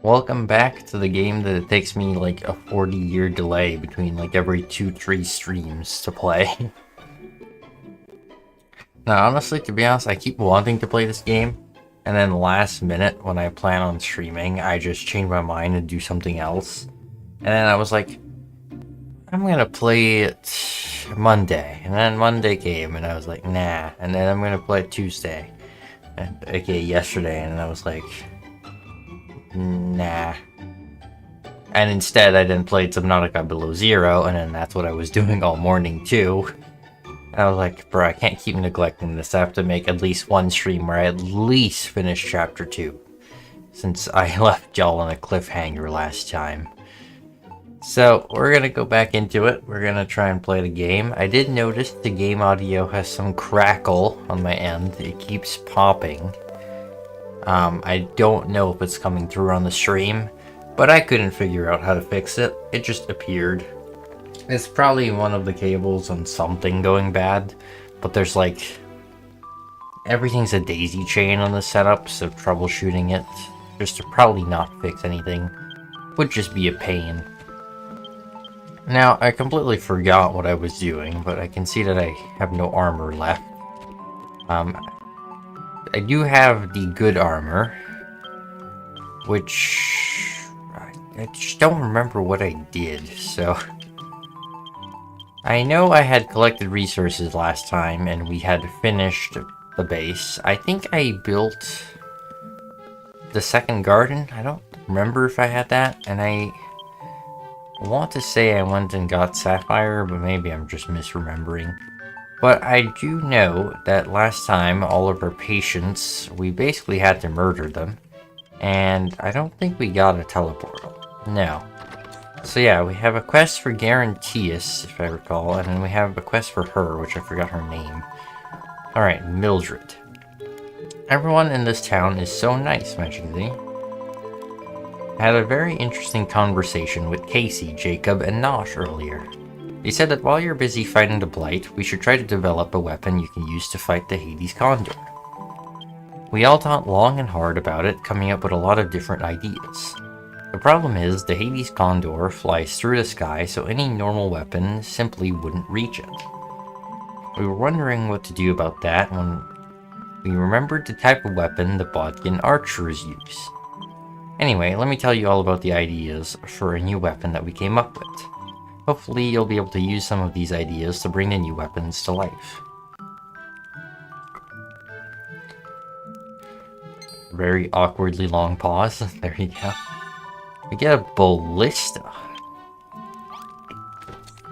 Welcome back to the game that it takes me like a 40-year delay between like every 2-3 streams to play. Now, honestly, to be honest, I keep wanting to play this game, and then last minute when I plan on streaming, I just change my mind and do something else. And then I was like, I'm gonna play it Monday, and then Monday came, and I was like, nah. And then I'm gonna play it Tuesday, and okay, yesterday, and I was like, nah. And instead, I then played Subnautica Below Zero, and then that's what I was doing all morning too. And I was like, bro, I can't keep neglecting this. I have to make at least one stream where I at least finish Chapter 2. Since I left y'all on a cliffhanger last time. So, we're gonna go back into it. We're gonna try and play the game. I did notice the game audio has some crackle on my end. It keeps popping. I don't know if it's coming through on the stream, but I couldn't figure out how to fix it. It just appeared. It's probably one of the cables on something going bad, but there's like... everything's a daisy chain on the setup, so troubleshooting it, just to probably not fix anything, would just be a pain. Now, I completely forgot what I was doing, but I can see that I have no armor left. I do have the good armor, which... I just don't remember what I did, so... I know I had collected resources last time, and we had finished the base. I think I built the second garden. I don't remember if I had that, and I want to say I went and got Sapphire, but maybe I'm just misremembering. But I do know that last time, all of our patients, we basically had to murder them, and I don't think we got a teleportal. No. So yeah, we have a quest for Guaranteus, if I recall, and then we have a quest for her, which I forgot her name. Alright, Mildred. Everyone in this town is so nice, Mackenzie. I had a very interesting conversation with Casey, Jacob, and Nosh earlier. They said that while you're busy fighting the Blight, we should try to develop a weapon you can use to fight the Hades Condor. We all thought long and hard about it, coming up with a lot of different ideas. The problem is, the Hades Condor flies through the sky, so any normal weapon simply wouldn't reach it. We were wondering what to do about that when we remembered the type of weapon the Bodkin archers use. Anyway, let me tell you all about the ideas for a new weapon that we came up with. Hopefully you'll be able to use some of these ideas to bring the new weapons to life. Very awkwardly long pause. There you go. We get a ballista.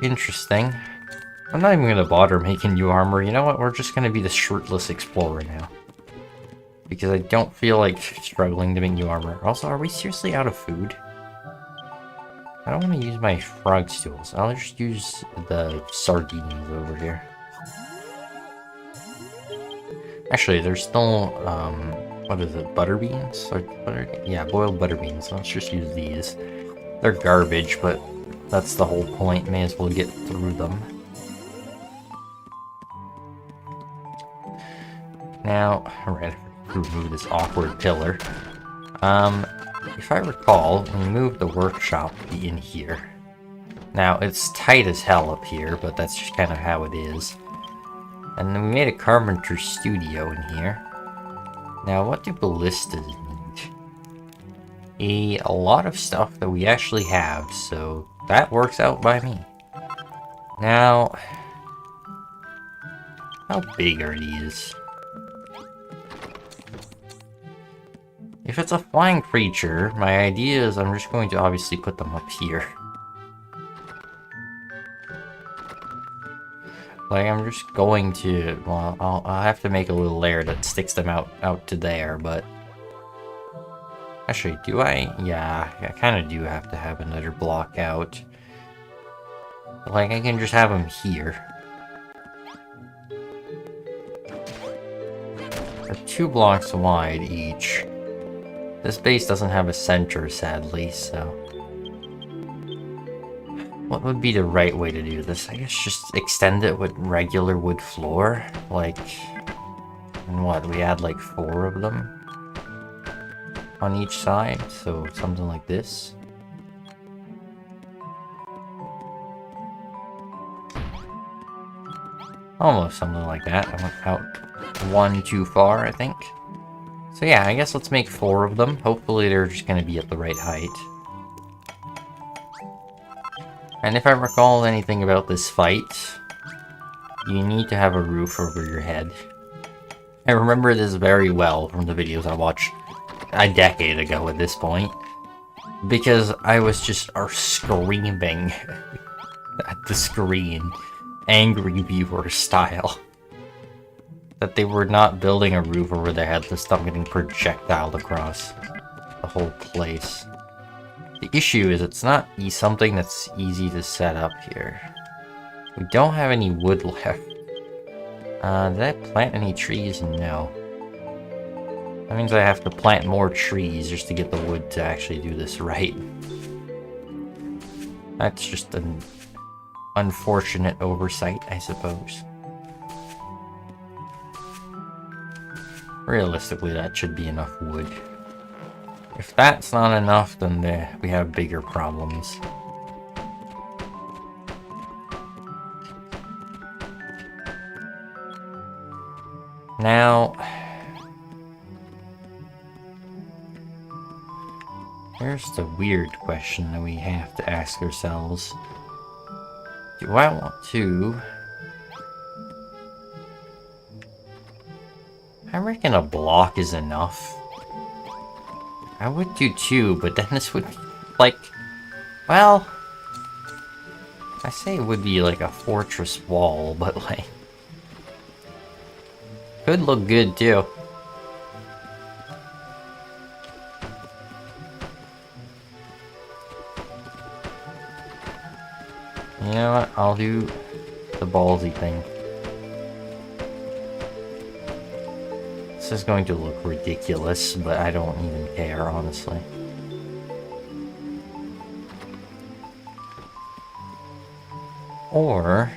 Interesting. I'm not even gonna bother making new armor. You know what? We're just gonna be the shirtless explorer now. Because I don't feel like struggling to make new armor. Also, are we seriously out of food? I don't want to use my frog stools. I'll just use the sardines over here. Actually, there's still, what is it, butter beans? Or yeah, boiled butter beans. Let's just use these. They're garbage, but that's the whole point. May as well get through them. Now, alright, remove this awkward pillar. If I recall, we moved the workshop in here. Now, it's tight as hell up here, but that's just kind of how it is. And then we made a carpenter studio in here. Now, what do ballistas need? A lot of stuff that we actually have, so that works out by me. Now, how big are these? If it's a flying creature, my idea is I'm just going to obviously put them up here. Like, I'm just going to, well, I'll have to make a little layer that sticks them out to there, but... Actually, do I? Yeah, I kind of do have to have another block out. Like, I can just have them here. They're 2 blocks wide each. This base doesn't have a center, sadly, so... What would be the right way to do this? I guess just extend it with regular wood floor? Like... And what, we add like 4 of them? on each side, so something like this. Almost something like that. I went out one too far, I think. So yeah, I guess let's make 4 of them. Hopefully they're just going to be at the right height. And if I recall anything about this fight, you need to have a roof over your head. I remember this very well from the videos I watched a decade ago at this point. Because I was just screaming at the screen, angry viewer style, that they were not building a roof over their head to stop getting projectiled across the whole place. The issue is it's not something that's easy to set up here. We don't have any wood left. Did I plant any trees? No. That means I have to plant more trees just to get the wood to actually do this right. That's just an unfortunate oversight, I suppose. Realistically, that should be enough wood. If that's not enough, then we have bigger problems. Now, here's the weird question that we have to ask ourselves. Do I want to... I reckon a block is enough. I would do 2, but then this would be like... Well... I say it would be like a fortress wall, but like... Could look good too. You know what? I'll do the ballsy thing. This is going to look ridiculous, but I don't even care, honestly. Or...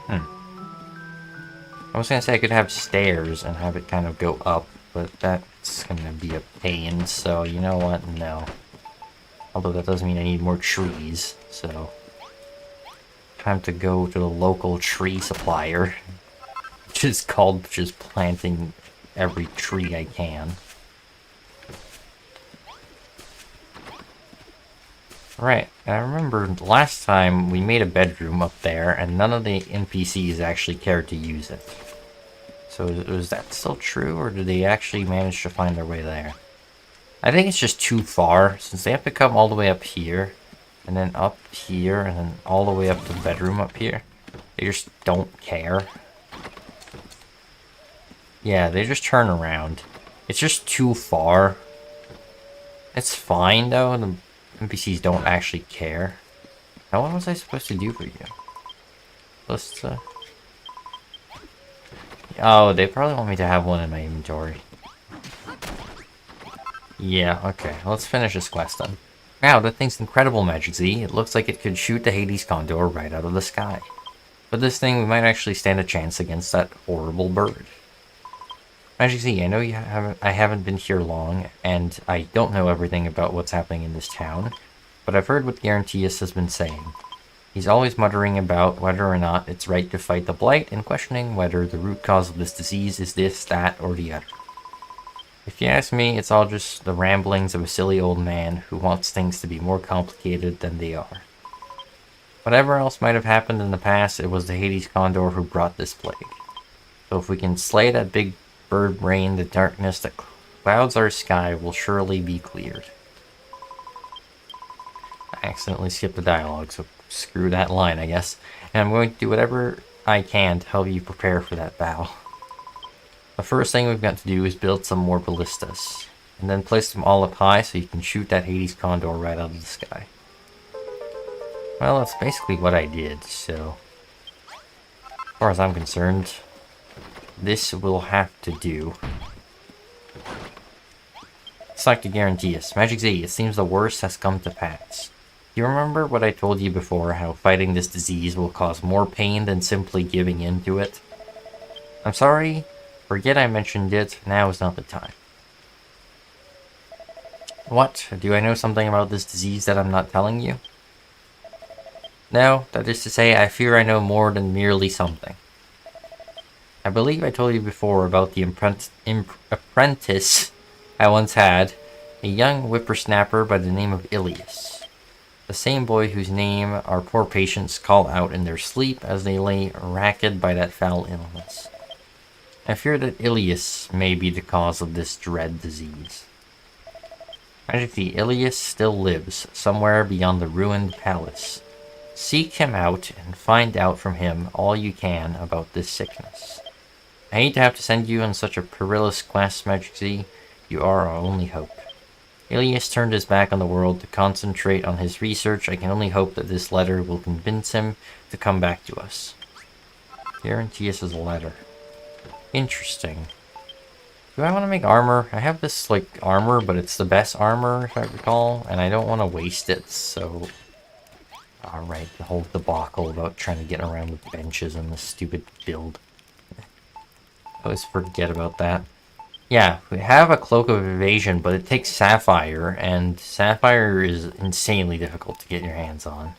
I was gonna say I could have stairs and have it kind of go up, but that's gonna be a pain, so you know what? No. Although that does mean I need more trees, so... Time to go to the local tree supplier. Which is called just planting every tree I can. Right, I remember last time we made a bedroom up there and none of the NPCs actually cared to use it. So is that still true, or did they actually manage to find their way there? I think it's just too far, since they have to come all the way up here, and then up here, and then all the way up to the bedroom up here. They just don't care. Yeah, they just turn around. It's just too far. It's fine, though. The NPCs don't actually care. Now, what was I supposed to do for you? Let's, Oh, they probably want me to have one in my inventory. Yeah, okay. Let's finish this quest then. Wow, that thing's incredible, Magic Z. It looks like it could shoot the Hades Condor right out of the sky. With this thing, we might actually stand a chance against that horrible bird. Magic Z, I know I haven't been here long, and I don't know everything about what's happening in this town, but I've heard what Guaranteus has been saying. He's always muttering about whether or not it's right to fight the Blight, and questioning whether the root cause of this disease is this, that, or the other. If you ask me, it's all just the ramblings of a silly old man who wants things to be more complicated than they are. Whatever else might have happened in the past, it was the Hades Condor who brought this plague. So if we can slay that big bird brain, the darkness that clouds our sky will surely be cleared. I accidentally skipped the dialogue, so screw that line, I guess. And I'm going to do whatever I can to help you prepare for that battle. The first thing we've got to do is build some more ballistas, and then place them all up high so you can shoot that Hades Condor right out of the sky. Well, that's basically what I did, so... As far as I'm concerned, this will have to do. It's like to guarantee us. Magic Z, it seems the worst has come to pass. You remember what I told you before, how fighting this disease will cause more pain than simply giving in to it? I'm sorry, forget I mentioned it, now is not the time. What? Do I know something about this disease that I'm not telling you? No, that is to say, I fear I know more than merely something. I believe I told you before about the apprentice I once had, a young whippersnapper by the name of Ilias. The same boy whose name our poor patients call out in their sleep as they lay racked by that foul illness. I fear that Ilias may be the cause of this dread disease. Tragically, Ilias still lives, somewhere beyond the ruined palace. Seek him out and find out from him all you can about this sickness. I hate to have to send you on such a perilous quest, Majesty. You are our only hope. Ilias turned his back on the world to concentrate on his research. I can only hope that this letter will convince him to come back to us. Guarantee us a letter. Interesting. Do I want to make armor? I have this, like, armor, but it's the best armor, if I recall, and I don't want to waste it, so... Alright, the whole debacle about trying to get around the benches and this stupid build. I always forget about that. Yeah, we have a Cloak of Evasion, but it takes Sapphire, and Sapphire is insanely difficult to get your hands on.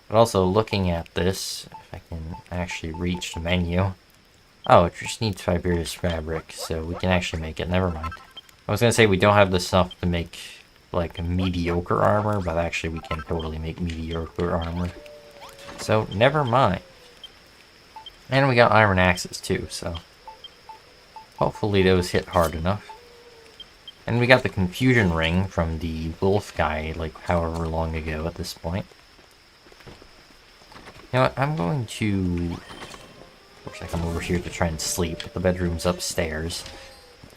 But also, looking at this, if I can actually reach the menu... Oh, it just needs fibrous fabric, so we can actually make it. Never mind. I was gonna say we don't have the stuff to make, like, mediocre armor, but actually we can totally make mediocre armor. So, never mind. And we got iron axes, too, so... Hopefully those hit hard enough. And we got the confusion ring from the wolf guy, like, however long ago at this point. You know what, I'm going to... Looks like I'm over here to try and sleep, but the bedroom's upstairs.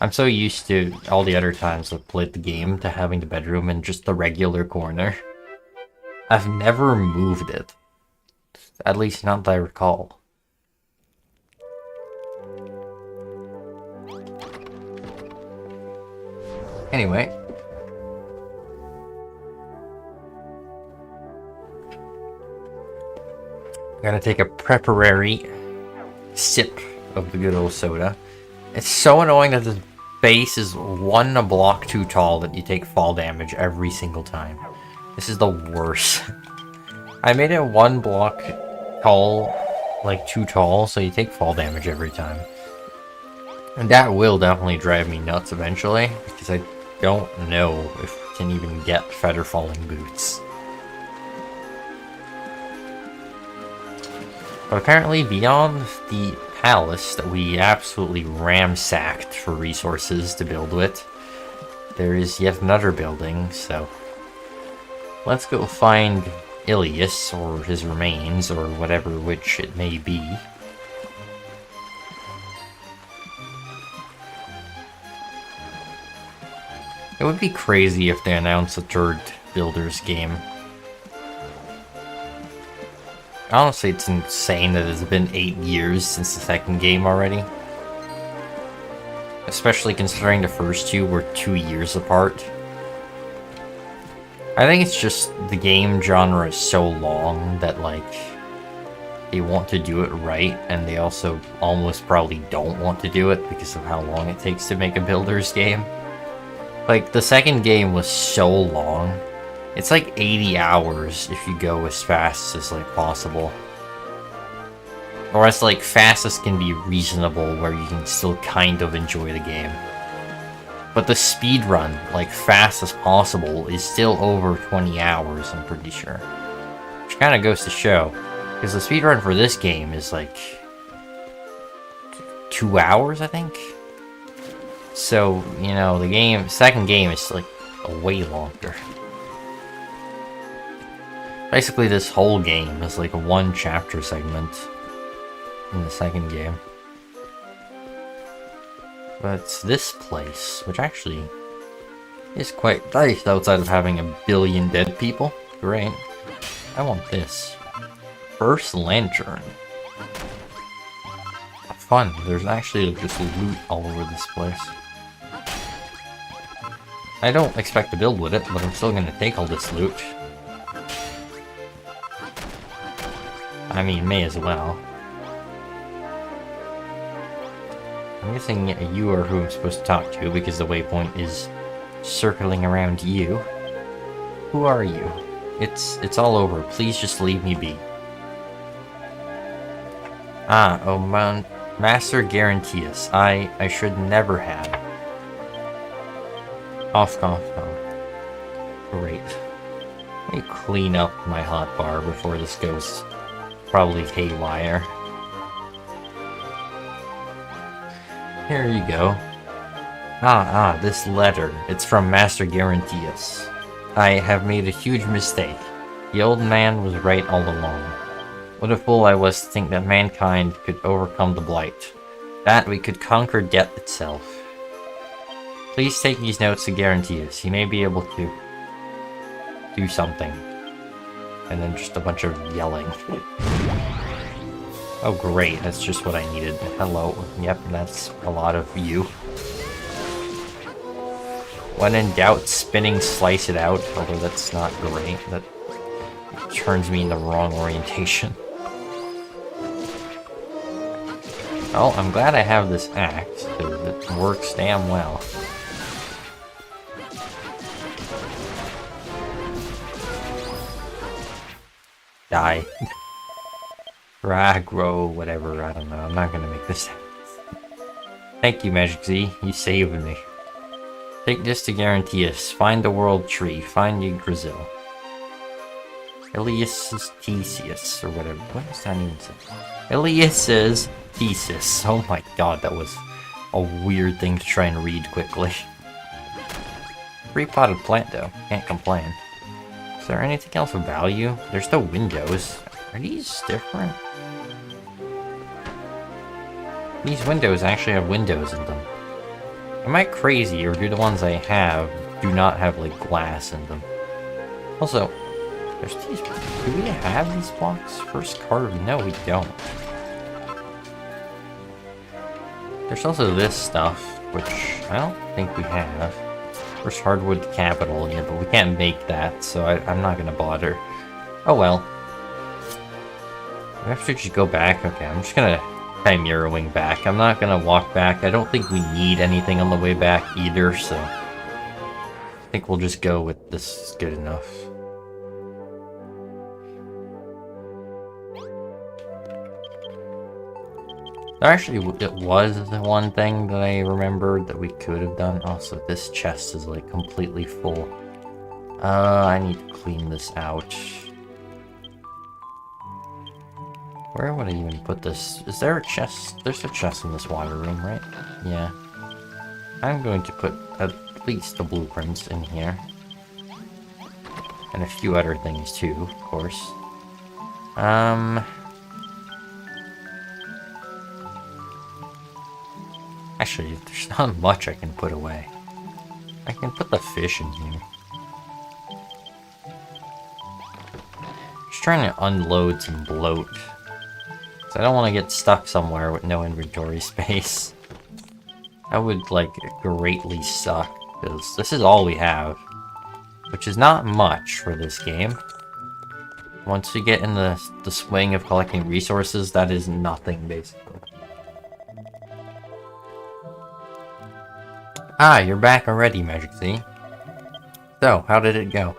I'm so used to all the other times I've played the game to having the bedroom in just the regular corner. I've never moved it. At least not that I recall. Anyway. I'm gonna take a preparatory sip of the good old soda. It's so annoying that this base is one block too tall that you take fall damage every single time. This is the worst. I made it one block tall, like too tall, so you take fall damage every time. And that will definitely drive me nuts eventually, because I don't know if we can even get feather falling boots. But apparently beyond the palace that we absolutely ransacked for resources to build with, there is yet another building, so let's go find Ilias, or his remains, or whatever which it may be. It would be crazy if they announced a third Builders game. Honestly, it's insane that it's been 8 years since the second game already. Especially considering the first two were 2 years apart. I think it's just the game genre is so long that, like, they want to do it right, and they also almost probably don't want to do it because of how long it takes to make a Builders game. Like, the second game was so long. It's like 80 hours if you go as fast as, like, possible. Or as, like, fast as can be reasonable, where you can still kind of enjoy the game. But the speed run, like, fast as possible, is still over 20 hours, I'm pretty sure. Which kind of goes to show. Because the speed run for this game is, like, 2 hours, I think? So, you know, the second game is, like, way longer. Basically, this whole game is like a one chapter segment in the second game. But it's this place, which actually is quite nice outside of having a billion dead people. Great. I want this. First Lantern. Fun. There's actually just loot all over this place. I don't expect to build with it, but I'm still gonna take all this loot. I mean, may as well. I'm guessing you are who I'm supposed to talk to, because the waypoint is circling around you. Who are you? It's all over. Please just leave me be. Ah, oh man, Master Guarantees. I should never have. Cough, cough, cough. Great. Let me clean up my hotbar before this goes probably haywire. Here you go. This letter. It's from Master Guarantees. I have made a huge mistake. The old man was right all along. What a fool I was to think that mankind could overcome the Blight. That we could conquer death itself. Please take these notes to Guarantees. He may be able to do something. And then just a bunch of yelling. Oh great, that's just what I needed. Hello. Yep, that's a lot of you. When in doubt, spinning slice it out, although that's not great. That turns me in the wrong orientation. Oh, I'm glad I have this axe, because it works damn well. Die. Agro, whatever, I don't know. I'm not gonna make this. Thank you, Magic Z. You saved me. Take this to Guarantees. Find the World Tree. Find Yggdrasil. Ilias's Theseus, or whatever. What does that even say? Ilias's Thesis. Oh my god, that was a weird thing to try and read quickly. Free potted plant, though. Can't complain. Is there anything else of value? There's no windows. Are these different? These windows actually have windows in them. Am I crazy, or do the ones I have do not have, like, glass in them? Also, there's these... Do we have these blocks? First carved? No, we don't. There's also this stuff, which I don't think we have. First hardwood capital, yeah, but we can't make that, so I'm not gonna bother. Oh well. We have to just go back? Okay, I'm just gonna Chimera-wing back. I'm not gonna walk back. I don't think we need anything on the way back either, so... I think we'll just go with this is good enough. There actually it was the one thing that I remembered that we could have done. Also, this chest is like completely full. I need to clean this out. Where would I even put this? Is there a chest? There's a chest in this water room, right? Yeah. I'm going to put at least the blueprints in here. And a few other things too, of course. Actually, there's not much I can put away. I can put the fish in here. Just trying to unload some bloat. Because I don't want to get stuck somewhere with no inventory space. That would, like, greatly suck. Because this is all we have. Which is not much for this game. Once you get in the swing of collecting resources, that is nothing, basically. Ah, you're back already, Magic Z. So, how did it go?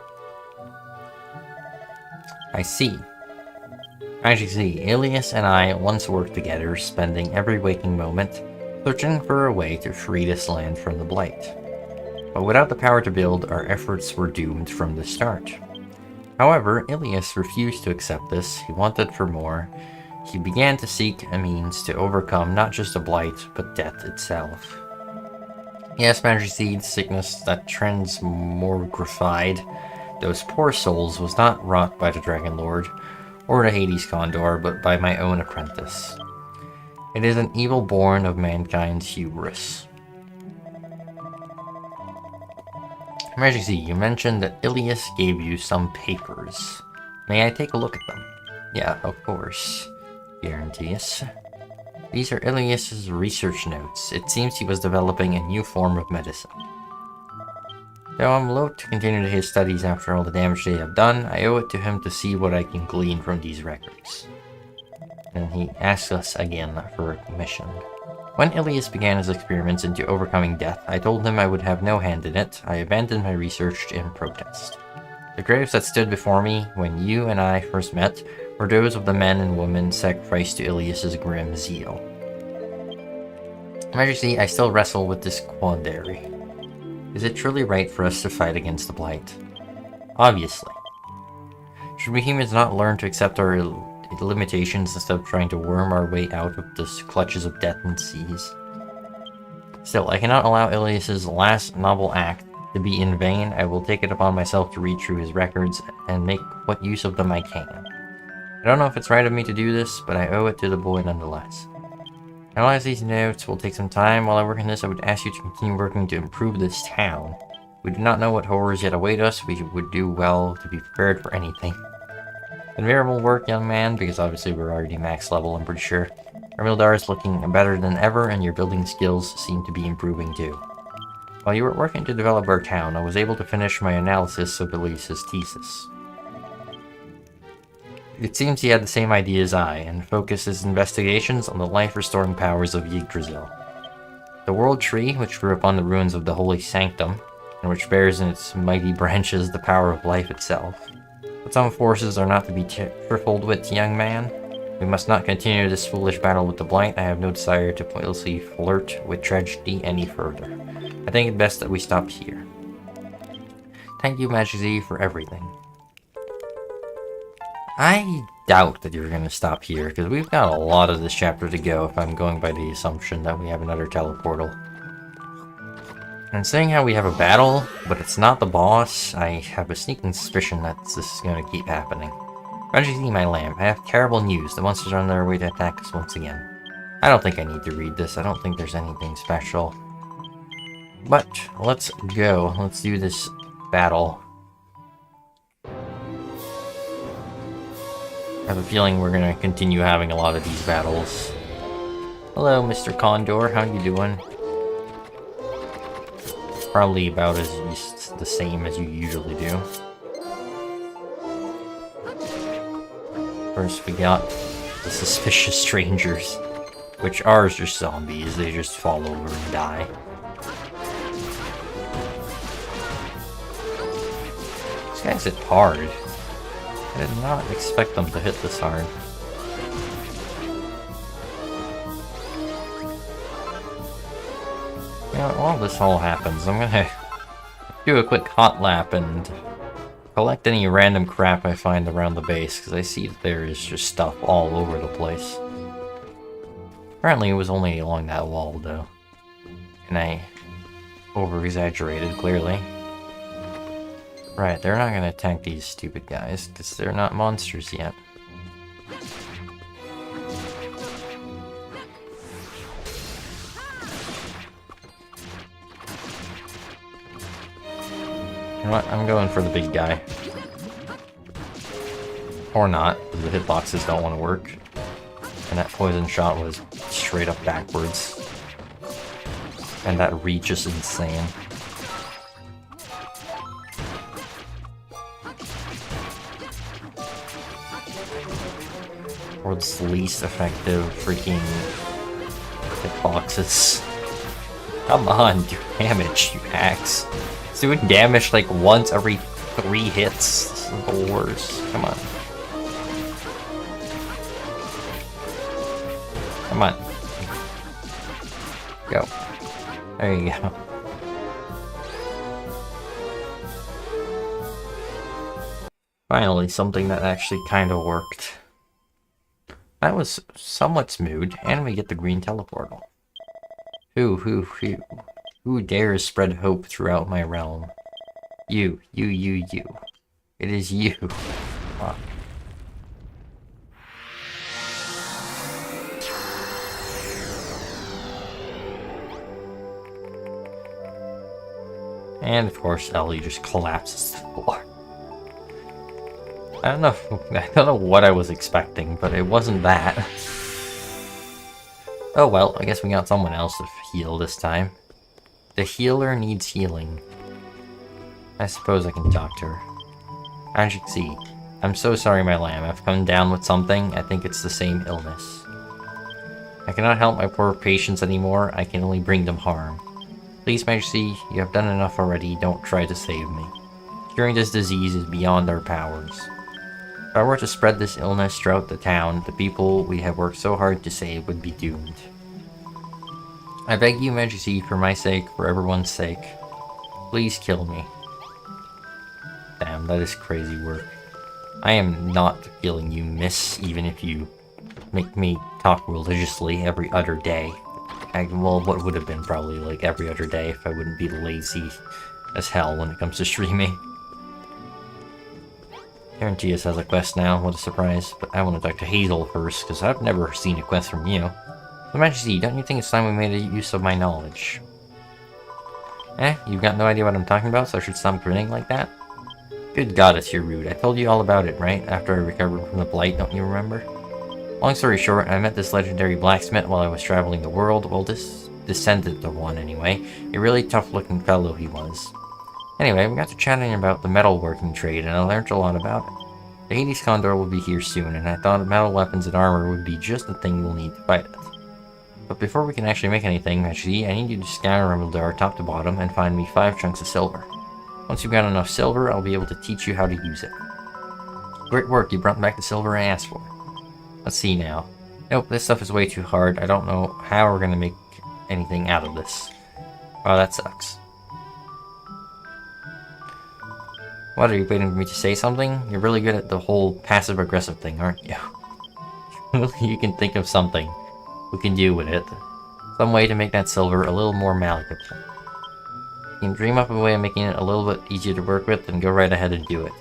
I see. Magic Z, Alias and I once worked together, spending every waking moment searching for a way to free this land from the Blight. But without the power to build, our efforts were doomed from the start. However, Alias refused to accept this. He wanted for more. He began to seek a means to overcome not just the Blight, but death itself. Yes, Magic Z, the sickness that transmogrified those poor souls was not wrought by the Dragon Lord or the Hades Condor, but by my own apprentice. It is an evil born of mankind's hubris. Magic Z, you mentioned that Ilias gave you some papers. May I take a look at them? Yeah, of course. Guarantees. These are Ilias's research notes. It seems he was developing a new form of medicine. Though I'm loath to continue his studies after all the damage they have done, I owe it to him to see what I can glean from these records. And he asks us again for a commission. When Ilias began his experiments into overcoming death, I told him I would have no hand in it. I abandoned my research in protest. The graves that stood before me when you and I first met were those of the men and women sacrificed to Ilias's grim zeal. Majesty, I still wrestle with this quandary. Is it truly right for us to fight against the Blight? Obviously. Should we humans not learn to accept our limitations instead of trying to worm our way out of the clutches of death and seas? Still, I cannot allow Ilias's last noble act to be in vain. I will take it upon myself to read through his records and make what use of them I can. I don't know if it's right of me to do this, but I owe it to the boy nonetheless. Analyze these notes will take some time. While I work on this, I would ask you to continue working to improve this town. We do not know what horrors yet await us. We would do well to be prepared for anything. Admirable work, young man, because obviously we're already max level, I'm pretty sure. Rimuldar is looking better than ever, and your building skills seem to be improving too. While you were working to develop our town, I was able to finish my analysis of Ilias's thesis. It seems he had the same idea as I, and focused his investigations on the life-restoring powers of Yggdrasil. The World Tree, which grew upon the ruins of the Holy Sanctum, and which bears in its mighty branches the power of life itself. But some forces are not to be trifled with, young man. We must not continue this foolish battle with the Blight. I have no desire to pointlessly flirt with tragedy any further. I think it best that we stop here. Thank you, Majesty, for everything. I doubt that you're going to stop here, because we've got a lot of this chapter to go if I'm going by the assumption that we have another teleportal. And seeing how we have a battle, but it's not the boss, I have a sneaking suspicion that this is going to keep happening. Majesty, my lamb, I have terrible news. The monsters are on their way to attack us once again. I don't think I need to read this. I don't think there's anything special. But, let's go. Let's do this battle. I have a feeling we're gonna continue having a lot of these battles. Hello, Mr. Condor. How you doing? Probably about as the same as you usually do. First, we got the suspicious strangers, which are just zombies. They just fall over and die. These guys hit hard. I did not expect them to hit this hard. You know, while this all happens, I'm gonna do a quick hot lap and collect any random crap I find around the base, because I see that there is just stuff all over the place. Apparently it was only along that wall, though. And I over-exaggerated, clearly. Right, they're not gonna attack these stupid guys, because they're not monsters yet. You know what, I'm going for the big guy. Or not, because the hitboxes don't want to work. And that poison shot was straight up backwards. And that reach is insane. World's least effective freaking hitboxes. Come on, do damage, you hacks. It's doing damage like once every 3 hits. This is the worst. Come on. Come on. Go. There you go. Finally, something that actually kind of worked. That was somewhat smooth, and we get the green teleportal. Who dares spread hope throughout my realm? You. It is you. Fuck. And of course, Ellie just collapses to the floor. I don't know what I was expecting, but it wasn't that. Oh well, I guess we got someone else to heal this time. The healer needs healing. I suppose I can talk to her. As you can see, I'm so sorry, my lamb. I've come down with something. I think it's the same illness. I cannot help my poor patients anymore. I can only bring them harm. Please, Majesty, you have done enough already. Don't try to save me. Curing this disease is beyond our powers. If I were to spread this illness throughout the town, the people we have worked so hard to save would be doomed. I beg you, Majesty, for my sake, for everyone's sake, please kill me. Damn, that is crazy work. I am not killing you, miss, even if you make me talk religiously every other day. Well, what would have been probably like every other day if I wouldn't be lazy as hell when it comes to streaming. Guarantees has a quest now, what a surprise. But I want to talk to Hazel first, because I've never seen a quest from you. So Majesty, don't you think it's time we made a use of my knowledge? You've got no idea what I'm talking about, so I should stop grinning like that? Good goddess, you're rude. I told you all about it, right? After I recovered from the Blight, don't you remember? Long story short, I met this legendary blacksmith while I was traveling the world. Well, this descendant of one, anyway. A really tough-looking fellow he was. Anyway, we got to chatting about the metalworking trade, and I learned a lot about it. The Hades Condor will be here soon, and I thought metal weapons and armor would be just the thing we'll need to fight it. But before we can actually make anything, Majesty, I need you to scour Rimuldar top to bottom and find me 5 chunks of silver. Once you've got enough silver, I'll be able to teach you how to use it. Great work, you brought back the silver I asked for. Let's see now. Nope, this stuff is way too hard. I don't know how we're gonna make anything out of this. Oh, that sucks. What, are you waiting for me to say something? You're really good at the whole passive-aggressive thing, aren't you? You can think of something we can do with it. Some way to make that silver a little more malleable. You can dream up a way of making it a little bit easier to work with, and go right ahead and do it.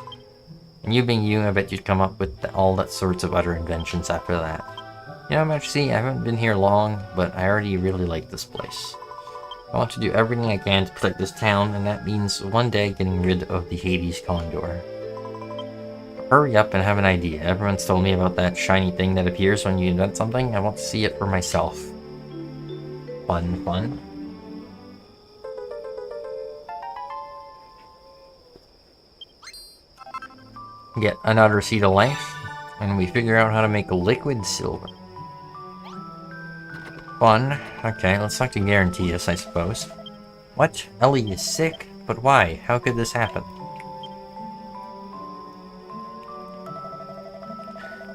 And you being you, I bet you'd come up with all that sorts of other inventions after that. You know, Majesty, I haven't been here long, but I already really like this place. I want to do everything I can to protect this town, and that means one day getting rid of the Hades Condor. Hurry up and have an idea. Everyone's told me about that shiny thing that appears when you invent something. I want to see it for myself. Fun, fun. Get another seed of life, and we figure out how to make liquid silver. Fun. Okay, let's talk to Guarantees, I suppose. What? Ellie is sick? But why? How could this happen?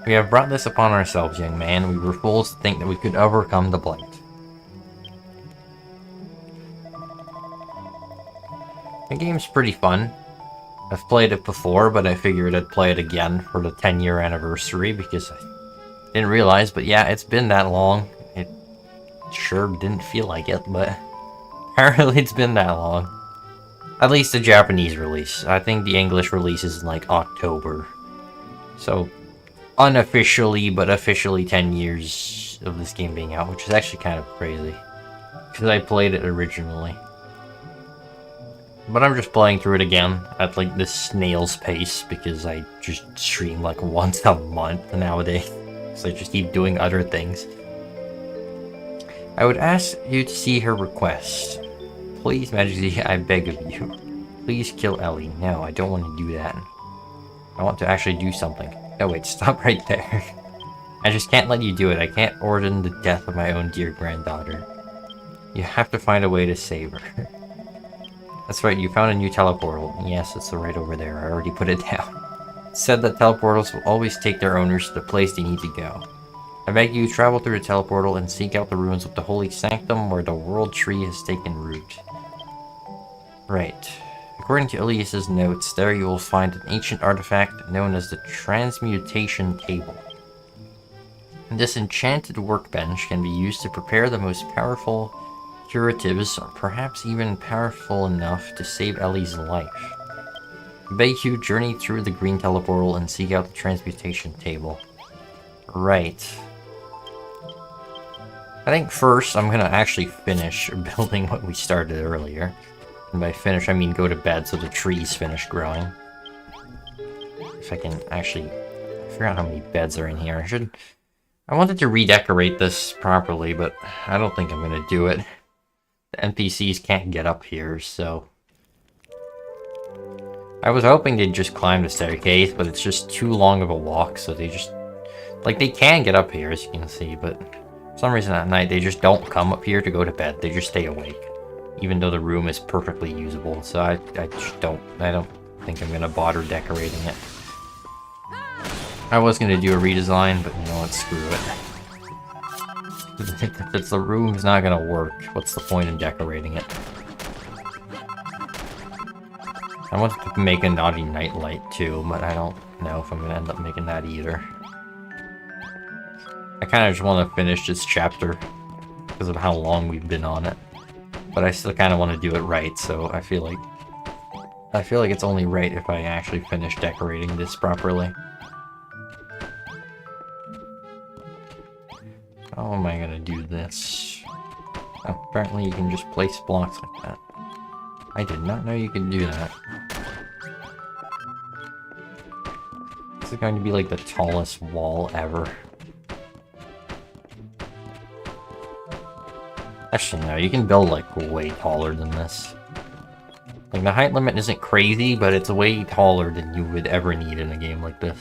We have brought this upon ourselves, young man. We were fools to think that we could overcome the Blight. The game's pretty fun. I've played it before, but I figured I'd play it again for the 10-year anniversary because I didn't realize, but yeah, it's been that long. It sure didn't feel like it, but apparently it's been that long. At least the Japanese release. I think the English release is in like October. So, unofficially, but officially 10 years of this game being out, which is actually kind of crazy. Because I played it originally. But I'm just playing through it again at like this snail's pace because I just stream like once a month nowadays. So I just keep doing other things. I would ask you to see her request. Please, Majesty, I beg of you. Please kill Ellie. No, I don't want to do that. I want to actually do something. No, wait, stop right there. I just can't let you do it. I can't order the death of my own dear granddaughter. You have to find a way to save her. That's right, you found a new teleportal. Yes, it's right over there. I already put it down. It said that teleportals will always take their owners to the place they need to go. I beg you, travel through the teleportal and seek out the ruins of the Holy Sanctum where the World Tree has taken root. Right. According to Elias's notes, there you will find an ancient artifact known as the Transmutation Table. This enchanted workbench can be used to prepare the most powerful curatives, or perhaps even powerful enough to save Ellie's life. I beg you, journey through the green teleportal and seek out the Transmutation Table. Right. I think first I'm gonna actually finish building what we started earlier. And by finish, I mean go to bed so the trees finish growing. If I can actually figure out how many beds are in here. I wanted to redecorate this properly, but I don't think I'm gonna do it. The NPCs can't get up here, so... I was hoping they'd just climb the staircase, but it's just too long of a walk, so they just... Like, they can get up here, as you can see, but... some reason at night, they just don't come up here to go to bed. They just stay awake. Even though the room is perfectly usable. So I just don't think I'm gonna bother decorating it. I was gonna do a redesign, but you know what, screw it. If the room's not gonna work, what's the point in decorating it? I wanted to make a naughty nightlight too, but I don't know if I'm gonna end up making that either. I kind of just want to finish this chapter because of how long we've been on it. But I still kind of want to do it right, so I feel like it's only right if I actually finish decorating this properly. How am I gonna do this? Oh, apparently you can just place blocks like that. I did not know you could do that. This is going to be like the tallest wall ever. Actually, no, you can build like way taller than this. Like the height limit isn't crazy, but it's way taller than you would ever need in a game like this.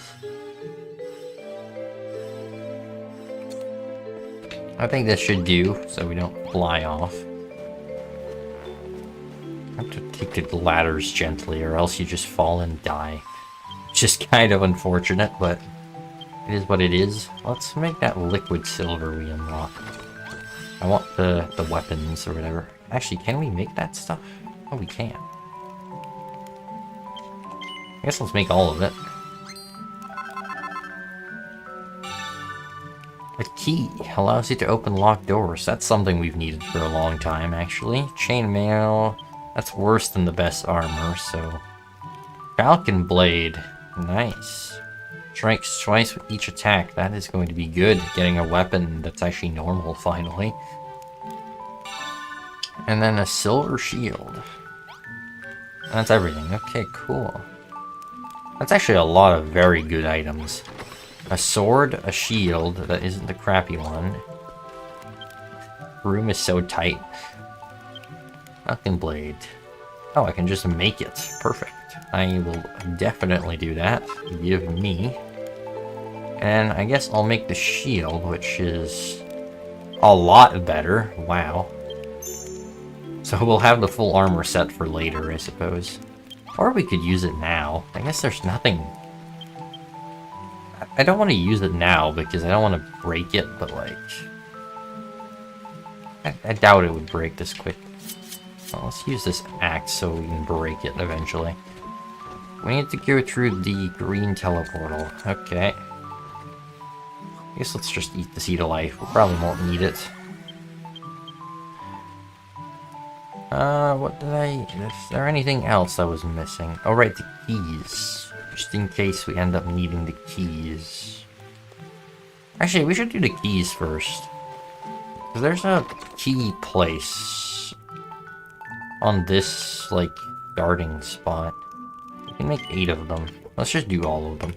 I think this should do, so we don't fly off. I have to take the ladders gently, or else you just fall and die. It's just kind of unfortunate, but it is what it is. Let's make that liquid silver we unlocked. I want the weapons or whatever. Actually, can we make that stuff? Oh, we can. I guess let's make all of it. A key allows you to open locked doors. That's something we've needed for a long time, actually. Chainmail. That's worse than the best armor, so... Falcon Blade. Nice. Strikes twice with each attack. That is going to be good. Getting a weapon that's actually normal, finally. And then a silver shield. That's everything. Okay, cool. That's actually a lot of very good items. A sword, a shield, that isn't the crappy one. Room is so tight. Falcon Blade. Oh, I can just make it. Perfect. I will definitely do that. Give me. And I guess I'll make the shield, which is a lot better. Wow. So we'll have the full armor set for later, I suppose. Or we could use it now. I guess there's nothing... I don't want to use it now because I don't want to break it, but like... I doubt it would break this quick. Well, let's use this axe so we can break it eventually. We need to go through the green teleportal. Okay. I guess let's just eat the seed of life. We probably won't need it. What did is there anything else I was missing? Oh, right, the keys. Just in case we end up needing the keys. Actually, we should do the keys first. Because there's a key place on this, like, starting spot. We can make 8 of them. Let's just do all of them.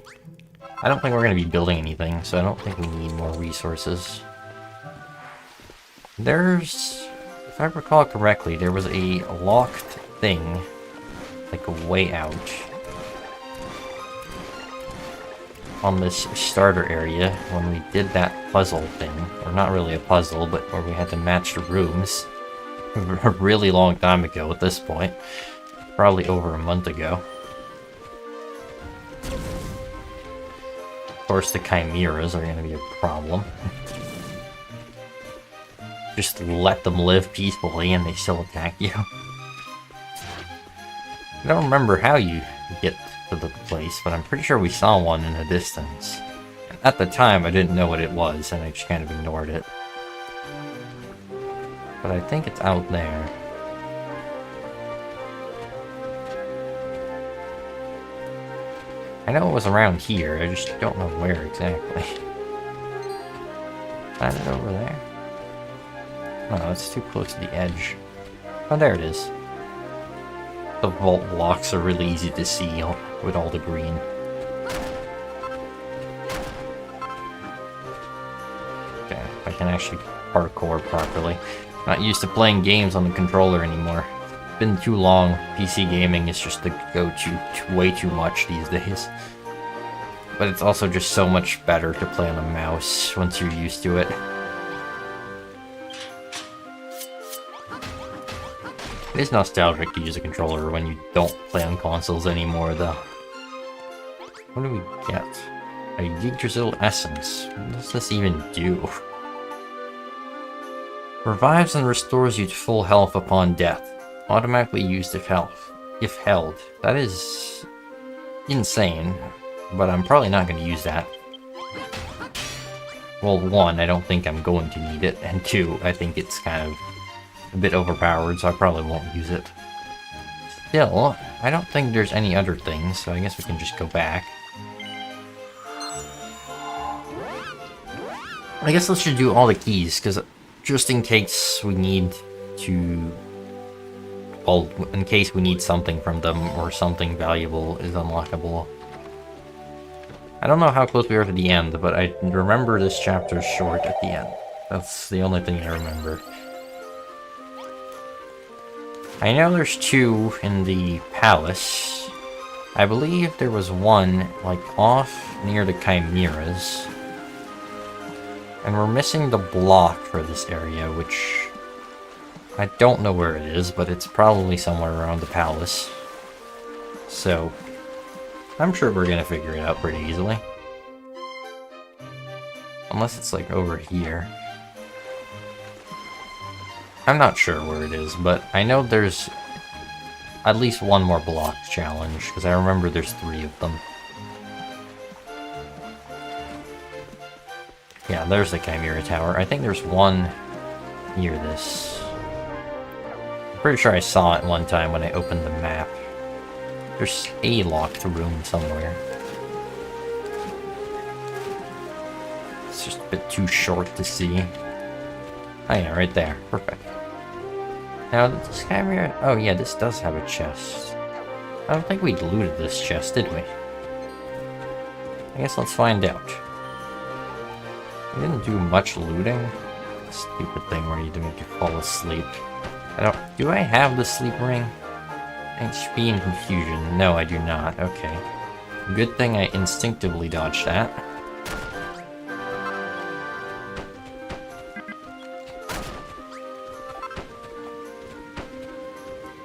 I don't think we're going to be building anything, so I don't think we need more resources. There's... If I recall correctly, there was a locked thing, like a way out, on this starter area when we did that puzzle thing. Or not really a puzzle, but where we had to match the rooms. A really long time ago at this point. Probably over a month ago. Of course, the chimeras are going to be a problem. Just let them live peacefully and they still attack you. I don't remember how you get to the place, but I'm pretty sure we saw one in the distance. At the time, I didn't know what it was, and I just kind of ignored it. But I think it's out there. I know it was around here, I just don't know where exactly. Find it over there? Oh, it's too close to the edge. Oh, there it is. The vault blocks are really easy to see with all the green. Okay, if I can actually parkour properly. Not used to playing games on the controller anymore. It's been too long. PC gaming is just the go-to way too much these days. But it's also just so much better to play on a mouse once you're used to it. It is nostalgic to use a controller when you don't play on consoles anymore, though. What do we get? A Yggdrasil Essence. What does this even do? Revives and restores you to full health upon death. Automatically used if held. That is insane, but I'm probably not going to use that. Well, one, I don't think I'm going to need it, and two, I think it's kind of a bit overpowered, so I probably won't use it. Still, I don't think there's any other things, so I guess we can just go back. I guess let's just do all the keys, because just in case we need to... Well, in case we need something from them, or something valuable is unlockable. I don't know how close we are to the end, but I remember this chapter short at the end. That's the only thing I remember. I know there's two in the palace. I believe there was one, like, off near the Chimeras. And we're missing the block for this area, which... I don't know where it is, but it's probably somewhere around the palace. So... I'm sure we're gonna figure it out pretty easily. Unless it's, like, over here. I'm not sure where it is, but I know there's at least one more block challenge, because I remember there's 3 of them. Yeah, there's the Chimera Tower. I think there's one near this. I'm pretty sure I saw it one time when I opened the map. There's a locked room somewhere. It's just a bit too short to see. Oh yeah, right there. Perfect. Now, this Chimera... Oh yeah, this does have a chest. I don't think we looted this chest, did we? I guess let's find out. We didn't do much looting. Stupid thing where you make you fall asleep. Do I have the sleep ring? HP and confusion. No, I do not. Okay. Good thing I instinctively dodged that.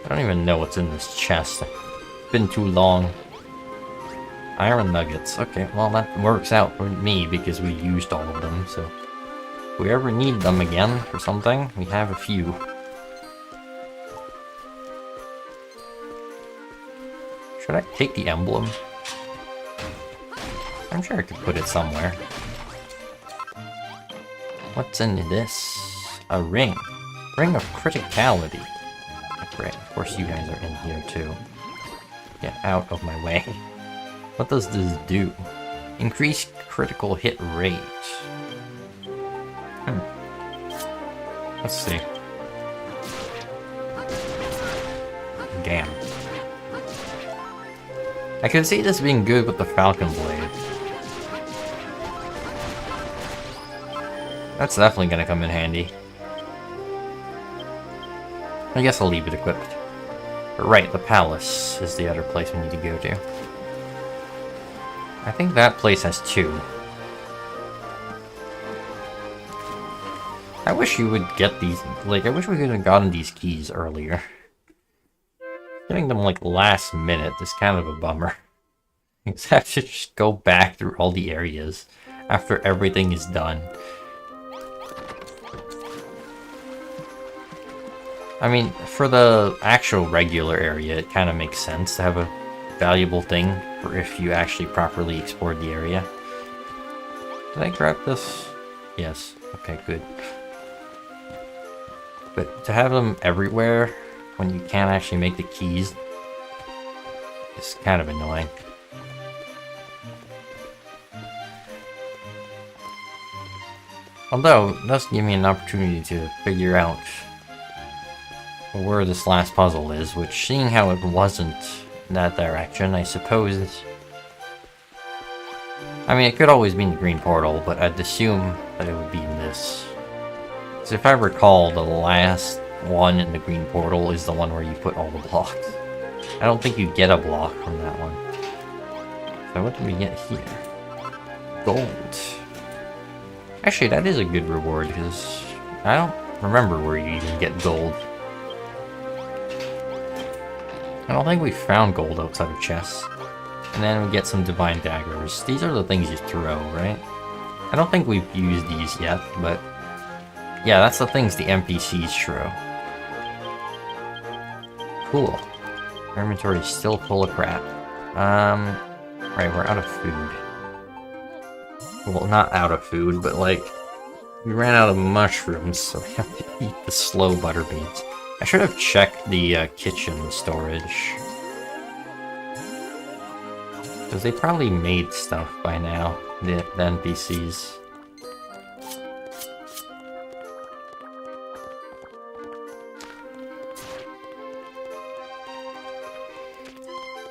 I don't even know what's in this chest. It's been too long. Iron nuggets. Okay, well that works out for me because we used all of them, so... If we ever need them again for something, we have a few. Should I take the emblem? I'm sure I could put it somewhere. What's in this? A ring. Ring of criticality. Great, of course you guys are in here too. Get out of my way. What does this do? Increase critical hit rate. Let's see. Damn. I can see this being good with the Falcon Blade. That's definitely gonna come in handy. I guess I'll leave it equipped. But right, the palace is the other place we need to go to. I think that place has 2. I wish you would get these, like, I wish we could have gotten these keys earlier. Getting them, like, last minute is kind of a bummer. You have to just go back through all the areas after everything is done. I mean, for the actual regular area, it kind of makes sense to have a valuable thing for if you actually properly explored the area. Did I grab this? Yes. Okay, good. But to have them everywhere when you can't actually make the keys is kind of annoying. Although, it does give me an opportunity to figure out where this last puzzle is, which, seeing how it wasn't in that direction, I suppose... I mean, it could always be in the green portal, but I'd assume that it would be in this. Because if I recall, the last one in the green portal is the one where you put all the blocks. I don't think you get a block from that one. So what do we get here? Gold. Actually, that is a good reward, because I don't remember where you even get gold. I don't think we found gold outside of chests. And then we get some divine daggers. These are the things you throw, right? I don't think we've used these yet, but... yeah, that's the things the NPCs throw. Cool. Our inventory is still full of crap. Right, we're out of food. Well, not out of food, but like... we ran out of mushrooms, so we have to eat the slow butter beans. I should have checked the kitchen storage. Because they probably made stuff by now, the NPCs.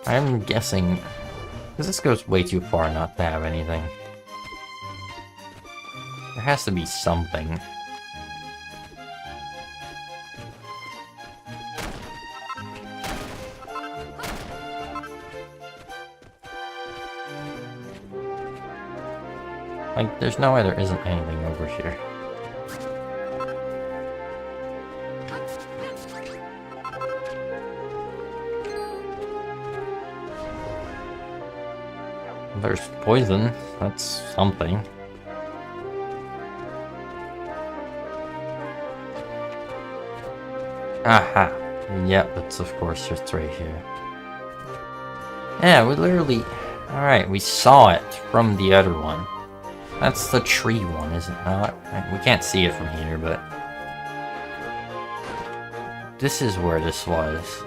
I'm guessing... because this goes way too far not to have anything. There has to be something. Like, there's no way there isn't anything over here. There's poison. That's something. Aha! Yep, that's of course it's right here. Yeah, we literally... alright, we saw it from the other one. That's the tree one, is it not? We can't see it from here, but... this is where this was.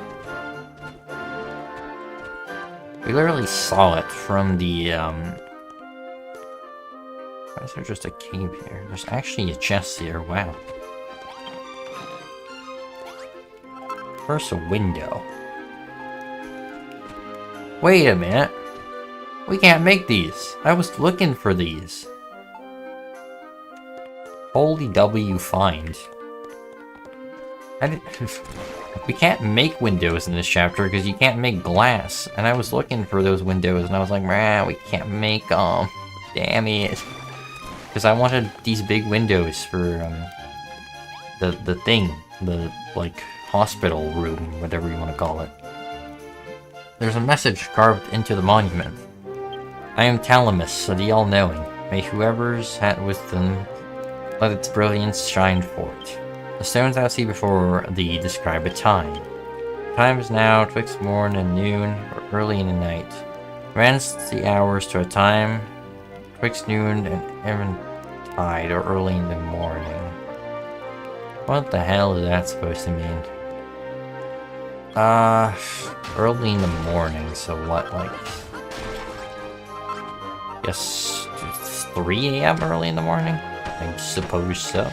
We literally saw it from the, why is there just a cave here? There's actually a chest here, wow. First, a window. Wait a minute. We can't make these. I was looking for these. Holy W find. I didn't... we can't make windows in this chapter because you can't make glass. And I was looking for those windows and I was like, man, we can't make them. Damn it. Because I wanted these big windows for the thing. The, like, hospital room, whatever you want to call it. There's a message carved into the monument. I am Talamus, the all-knowing. May whoever's hat with them let its brilliance shine forth. The stones I see before thee describe a time. Time is now twixt morn and noon, or early in the night. Rents the hours to a time, twixt noon and eventide, or early in the morning. What the hell is that supposed to mean? Early in the morning, so what, like... guess it's 3 AM early in the morning? I suppose so.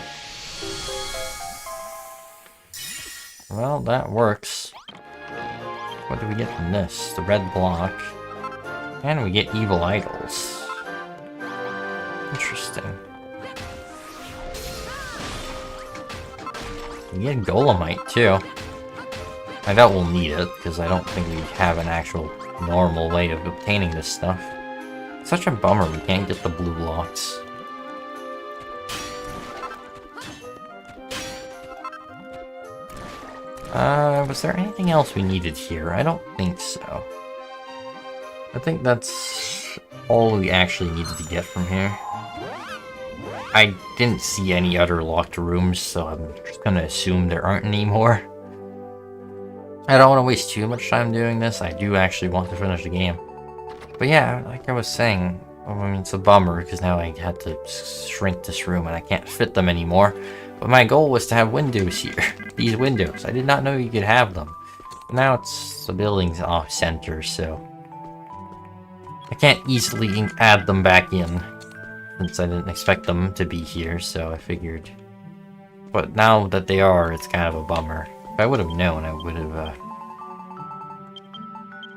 Well, that works. What do we get from this? The red block. And we get evil idols. Interesting. We get Golemite, too. I doubt we'll need it, because I don't think we have an actual normal way of obtaining this stuff. It's such a bummer we can't get the blue blocks. Was there anything else we needed here? I don't think so. I think that's all we actually needed to get from here. I didn't see any other locked rooms, so I'm just gonna assume there aren't any more. I don't want to waste too much time doing this. I do actually want to finish the game. But yeah, like I was saying, I mean, it's a bummer because now I had to shrink this room and I can't fit them anymore. But my goal was to have windows here. These windows. I did not know you could have them. Now it's the building's off center, so I can't easily add them back in. Since I didn't expect them to be here, so I figured. But now that they are, it's kind of a bummer. If I would have known, I would have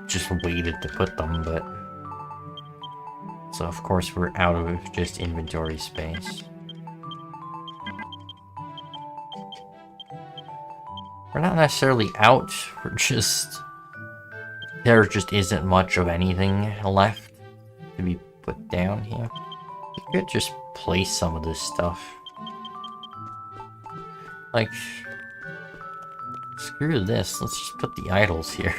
just waited to put them, but... So of course we're out of just inventory space. We're not necessarily out, we're just... There just isn't much of anything left to be put down here. You could just place some of this stuff. Like... Screw this, let's just put the idols here.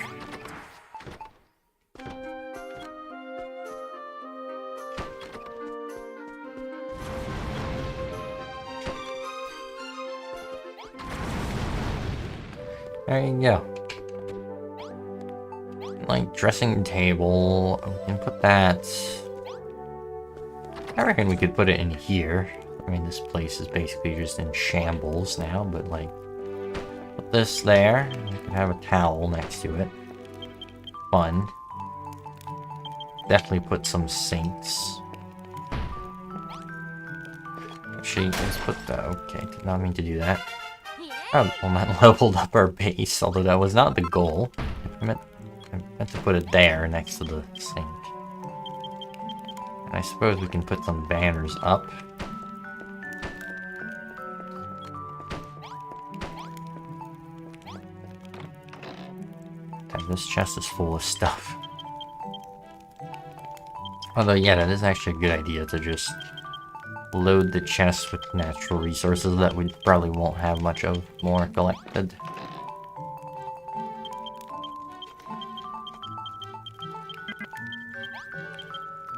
There you go. Like, dressing table. We can put that... I reckon we could put it in here. I mean, this place is basically just in shambles now, but like... Put this there. We can have a towel next to it. Fun. Definitely put some sinks. Actually, let's put the... Okay, did not mean to do that. Oh, well, that leveled up our base, although that was not the goal. I meant to put it there, next to the sink. And I suppose we can put some banners up. Damn, this chest is full of stuff. Although, yeah, that is actually a good idea to just load the chest with natural resources that we probably won't have much of more collected.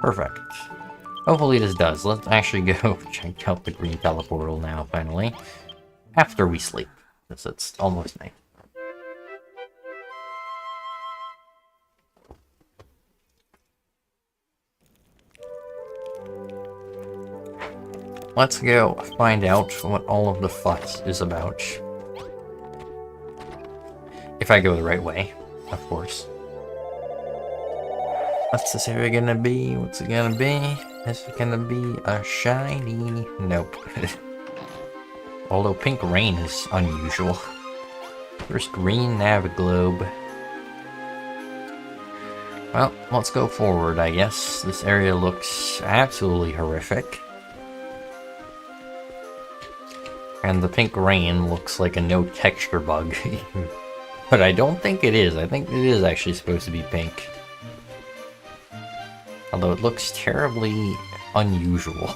Perfect. Hopefully this does. Let's actually go check out the green teleportal now, finally. After we sleep, because it's almost night. Let's go find out what all of the fuss is about. If I go the right way, of course. What's this area gonna be? What's it gonna be? Is it gonna be a shiny? Nope. Although pink rain is unusual. First green Naviglobe. Well, let's go forward, I guess. This area looks absolutely horrific. And the pink rain looks like a no texture bug. But I don't think it is. I think it is actually supposed to be pink. Although it looks terribly unusual.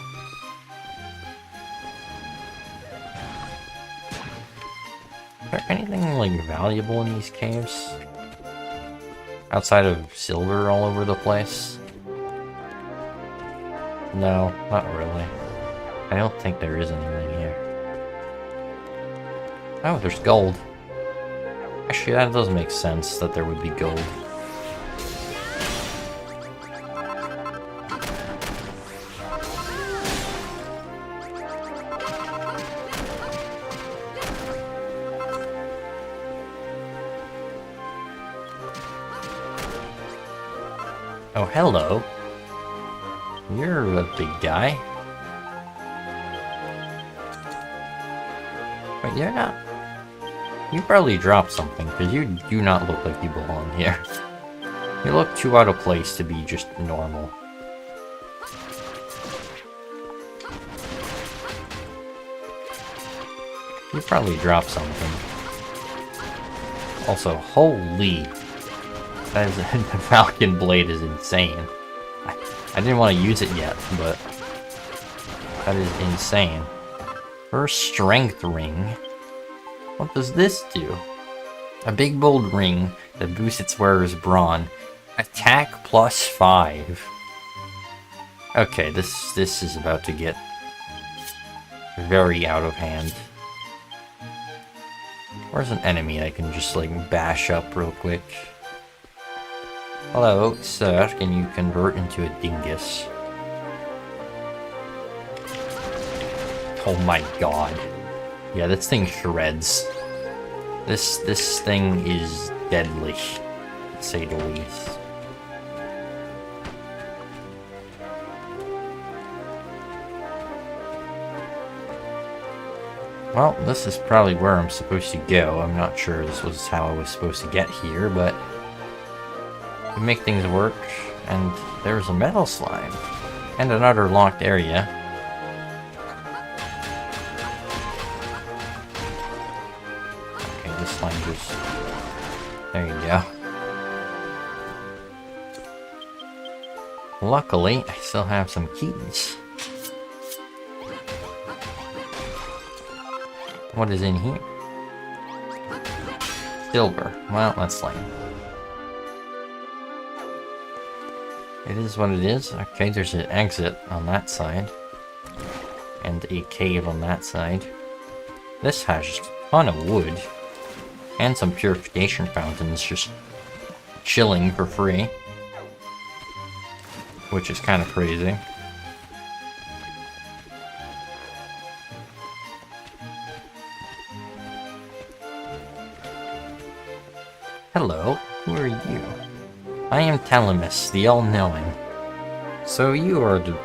Is there anything like valuable in these caves? Outside of silver all over the place? No, not really. I don't think there is anything here. Oh, there's gold. Actually, that does make sense that there would be gold. Oh, hello. You're a big guy. But yeah, you probably dropped something, because you do not look like you belong here. You look too out of place to be just normal. You probably dropped something. Also, holy... That is, the Falcon Blade is insane. I didn't want to use it yet, but... That is insane. First strength ring. What does this do? A big bold ring that boosts its wearer's brawn. Attack +5. Okay, this is about to get very out of hand. Where's an enemy I can just like bash up real quick? Hello, sir. Can you convert into a dingus? Oh my god. Yeah, this thing shreds. This thing is deadly, to say the least. Well, this is probably where I'm supposed to go. I'm not sure this was how I was supposed to get here, but we make things work, and there's a metal slime. And another locked area. Okay, this slime just... There you go. Luckily, I still have some keys. What is in here? Silver. Well, that's lame. It is what it is. Okay, there's an exit on that side. And a cave on that side. This has just a ton of wood. And some purification fountains just chilling for free. Which is kind of crazy. Hello, who are you? I am Telemus, the All-Knowing. So you are the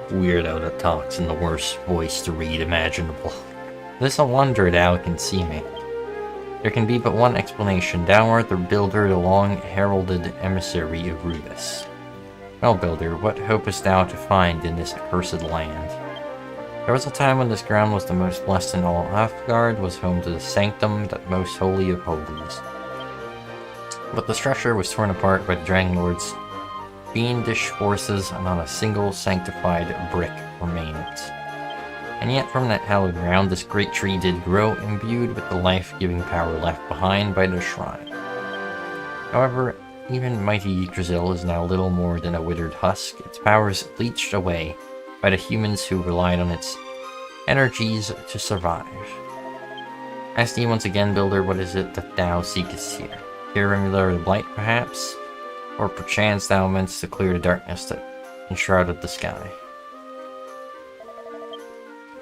weirdo that talks in the worst voice to read imaginable. Little wonder thou can see me. There can be but one explanation. Thou art the builder, the long-heralded emissary of Rubus. Well, builder, what hopest thou to find in this accursed land? There was a time when this ground was the most blessed in all Alfgard, was home to the sanctum, that most holy of holies. But the structure was torn apart by the Dragon Lord's fiendish forces, and not a single sanctified brick remained. And yet from that hallowed ground this great tree did grow, imbued with the life-giving power left behind by the shrine. However, even mighty Yggdrasil is now little more than a withered husk, its powers leached away by the humans who relied on its energies to survive. Ask thee once again, builder, what is it that thou seekest here? Here Rimuldar the Blight, perhaps? Or perchance thou meantst to clear the darkness that enshrouded the sky?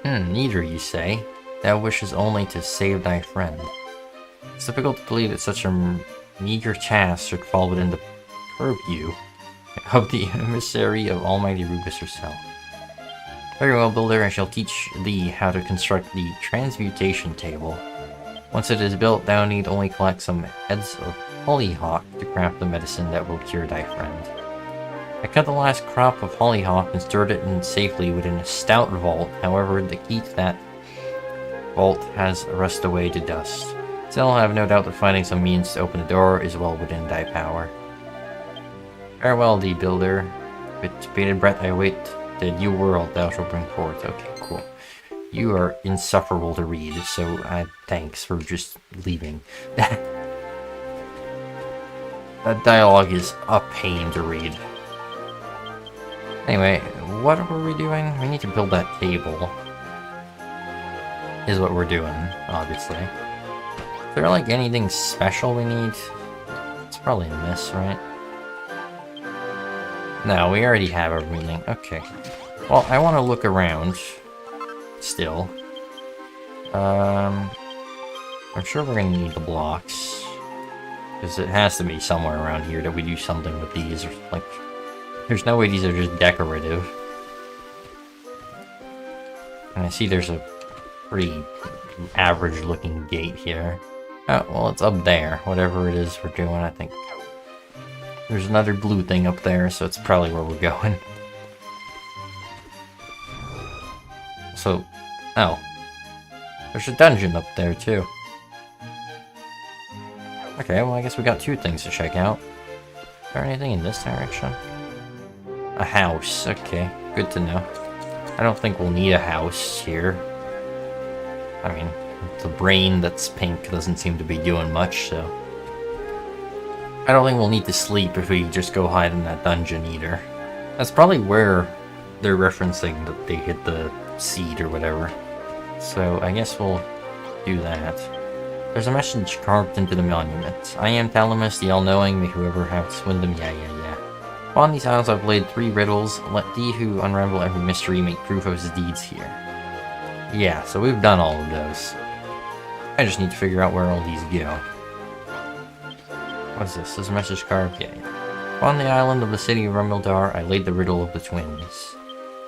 Neither, you say. Thou wishes only to save thy friend. It's difficult to believe that such a meager task should fall within the purview of the emissary of Almighty Rubus herself. Very well, builder, I shall teach thee how to construct the transmutation table. Once it is built, thou need only collect some heads of hollyhock to craft the medicine that will cure thy friend. I cut the last crop of hollyhock and stored it in safely within a stout vault. However, the key to that vault has rusted away to dust. Still, I have no doubt that finding some means to open the door is well within thy power. Farewell, thee builder. With bated breath I await the new world thou shalt bring forth. Okay, cool. You are insufferable to read, so thanks for just leaving. That dialogue is a pain to read. Anyway, what were we doing? We need to build that table. Is what we're doing, obviously. Is there like anything special we need? It's probably in this, right? No, we already have everything. Okay. Well, I want to look around. Still. I'm sure we're gonna need the blocks. Because it has to be somewhere around here that we do something with these, or like... There's no way these are just decorative. And I see there's a pretty average looking gate here. Oh, well, it's up there. Whatever it is we're doing, I think. There's another blue thing up there, so it's probably where we're going. So, oh. There's a dungeon up there, too. Okay, well, I guess we got two things to check out. Is there anything in this direction? A house. Okay, good to know. I don't think we'll need a house here. I mean, the brain that's pink doesn't seem to be doing much, so... I don't think we'll need to sleep if we just go hide in that dungeon either. That's probably where they're referencing that they hit the seed or whatever. So I guess we'll do that. There's a message carved into the monument. I am Thalamus, the all-knowing, may whoever hath win them, yeah. Upon these isles I've laid 3 riddles. Let thee who unravel every mystery make proof of his deeds here. Yeah, so we've done all of those. I just need to figure out where all these go. What is this? There's a message carved? Yeah. Upon the island of the city of Rimuldar, I laid the riddle of the twins.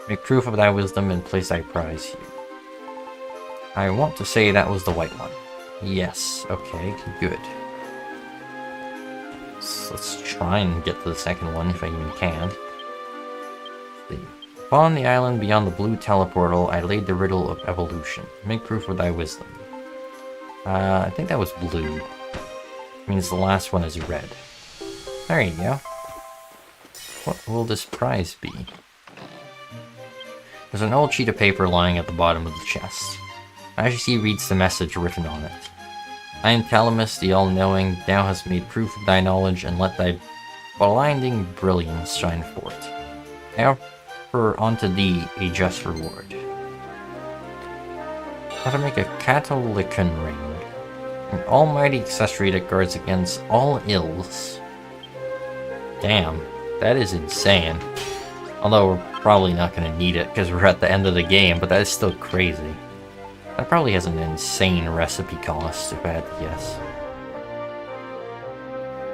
Make proof of thy wisdom and place thy prize here. I want to say that was the white one. Yes, okay, good. So let's try and get to the second one if I even can. Upon the island beyond the blue teleportal, I laid the riddle of evolution. Make proof of thy wisdom. I think that was blue. Means the last one is red. There you go. What will this prize be? There's an old sheet of paper lying at the bottom of the chest. As you see reads the message written on it. I am Thalamus, the all-knowing. Thou hast made proof of thy knowledge, and let thy blinding brilliance shine forth. I offer unto thee a just reward. How to make a Catolican ring. An almighty accessory that guards against all ills. Damn, that is insane. Although we're probably not going to need it because we're at the end of the game, but that is still crazy. That probably has an insane recipe cost, if I had to guess.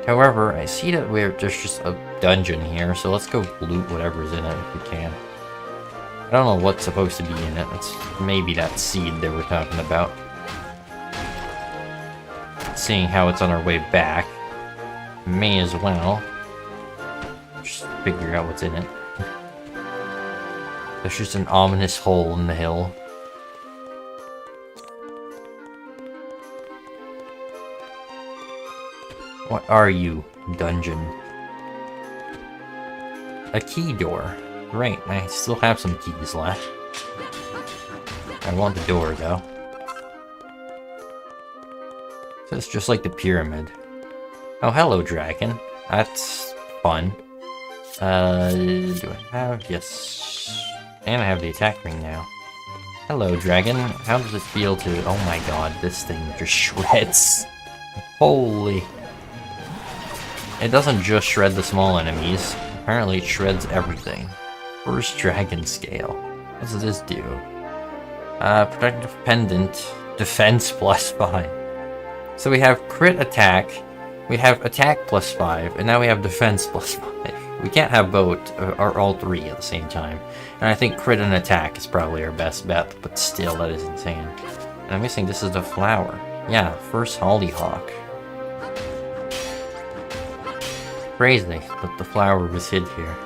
However, I see that there's just a dungeon here, so let's go loot whatever's in it if we can. I don't know what's supposed to be in it. It's maybe that seed they were talking about. Seeing how it's on our way back, may as well just figure out what's in it. There's just an ominous hole in the hill. What are you, dungeon? A key door. Great, I still have some keys left. I want the door, though. So it's just like the pyramid. Oh, hello, dragon. That's fun. Do I have... Yes. And I have the attack ring now. Hello, dragon. How does it feel to... Oh my god, this thing just shreds. Holy... It doesn't just shred the small enemies. Apparently it shreds everything. First dragon scale. What does this do? Protective pendant. Defense +5. So we have crit attack. We have attack +5. And now we have defense +5. We can't have both, or all three at the same time. And I think crit and attack is probably our best bet. But still, that is insane. And I'm guessing this is the flower. Yeah, first hollyhock. Crazy, but the flower was hid here.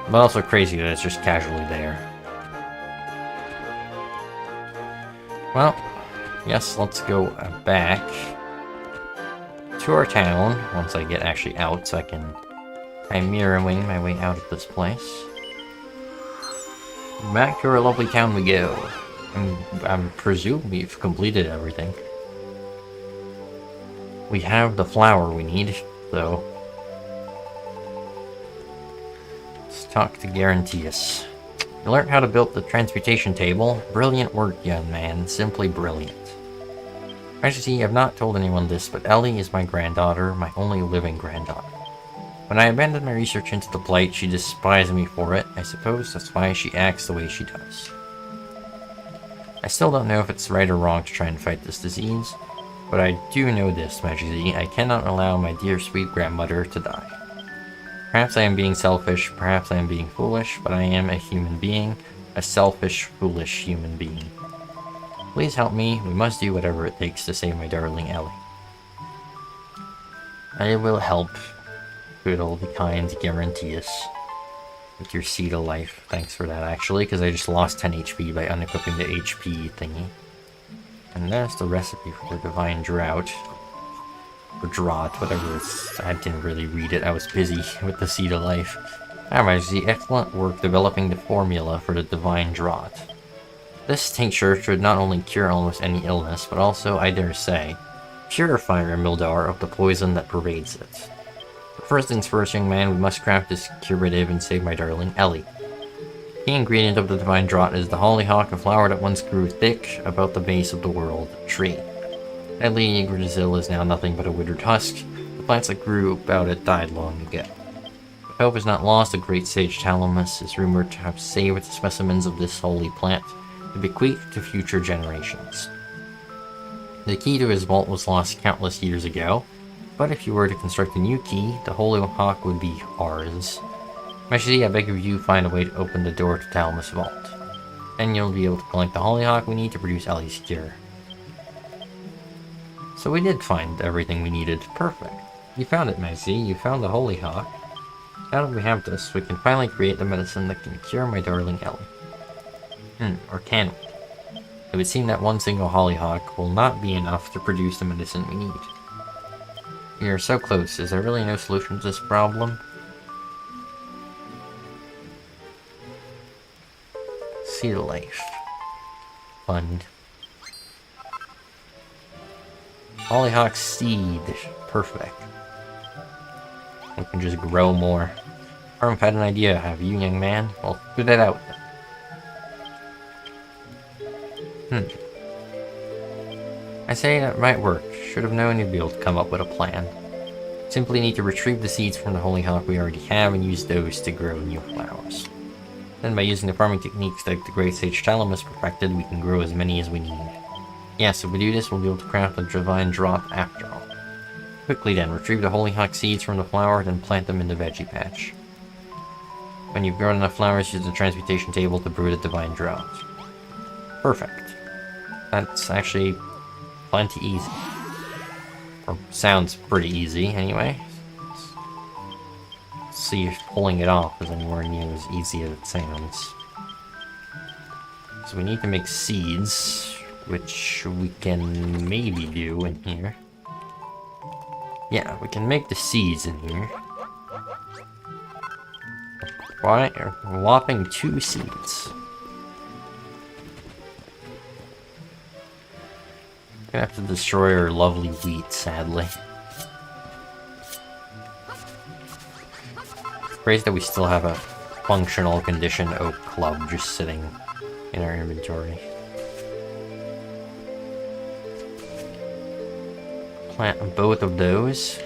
But also crazy that it's just casually there. Well, yes, let's go back to our town once I get actually out, so I can chimera wing my way out of this place. Back to our lovely town we go. I'm presume we've completed everything. We have the flower we need, though. Let's talk to Guaranteus. You learned how to build the transmutation table. Brilliant work, young man. Simply brilliant. Actually, I've not told anyone this, but Ellie is my granddaughter, my only living granddaughter. When I abandoned my research into the Blight, she despised me for it. I suppose that's why she acts the way she does. I still don't know if it's right or wrong to try and fight this disease. But I do know this, Majesty. I cannot allow my dear sweet grandmother to die. Perhaps I am being selfish, perhaps I am being foolish, but I am a human being. A selfish, foolish human being. Please help me. We must do whatever it takes to save my darling Ellie. I will help. Good old kind Guaranteus. With your seed of life. Thanks for that, actually, because I just lost 10 HP by unequipping the HP thingy. And there's the recipe for the Divine Drought. Or Draught, whatever it's... I didn't really read it, I was busy with the Seed of Life. Our Majesty, excellent work developing the formula for the Divine Draught. This tincture should not only cure almost any illness, but also, I dare say, purify Rimuldar of the poison that pervades it. But first things first, young man, we must craft this curative and save my darling Ellie. The key ingredient of the Divine Draught is the hollyhock, a flower that once grew thick about the base of the world tree. Sadly, Brazil is now nothing but a withered husk. The plants that grew about it died long ago. But hope is not lost. A great sage Talamus is rumored to have saved specimens of this holy plant to bequeath to future generations. The key to his vault was lost countless years ago, but if you were to construct a new key, the hollyhock would be ours. Majesty, I beg of you, find a way to open the door to Talamus' vault. Then you'll be able to collect the hollyhock we need to produce Ellie's cure. So we did find everything we needed. Perfect. You found it, Majesty. You found the hollyhock. Now that we have this, we can finally create the medicine that can cure my darling Ellie. Or can we? It would seem that one single hollyhock will not be enough to produce the medicine we need. We are so close. Is there really no solution to this problem? Seed of Life. Fund. Hollyhock seed. Perfect. We can just grow more. I've had an idea, have you, young man? Well, spit it out. I say that might work. Should have known you'd be able to come up with a plan. Simply need to retrieve the seeds from the hollyhock we already have and use those to grow new flowers. Then by using the farming techniques that the Great Sage Talamus perfected, we can grow as many as we need. Yes, if we do this, we'll be able to craft a divine drop after all. Quickly then, retrieve the hollyhock seeds from the flower, then plant them in the veggie patch. When you've grown enough flowers, use the transmutation table to brew the divine drop. Perfect. That's actually plenty easy. Or sounds pretty easy, anyway. Let's see if pulling it off is anywhere near as easy as it sounds. So we need to make seeds, which we can maybe do in here. Yeah, we can make the seeds in here. Why? A whopping 2 seeds. Gonna have to destroy our lovely wheat, sadly. Crazy that we still have a functional condition oak club just sitting in our inventory. Plant both of those.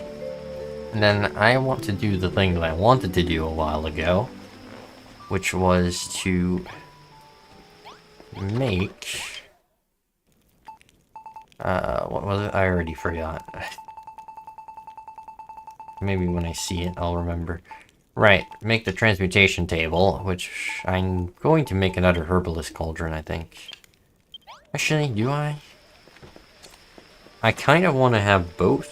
And then I want to do the thing that I wanted to do a while ago, which was to make... what was it? I already forgot. Maybe when I see it, I'll remember. Right, make the transmutation table, which I'm going to make another herbalist cauldron, I think. Actually, do I? I kind of want to have both.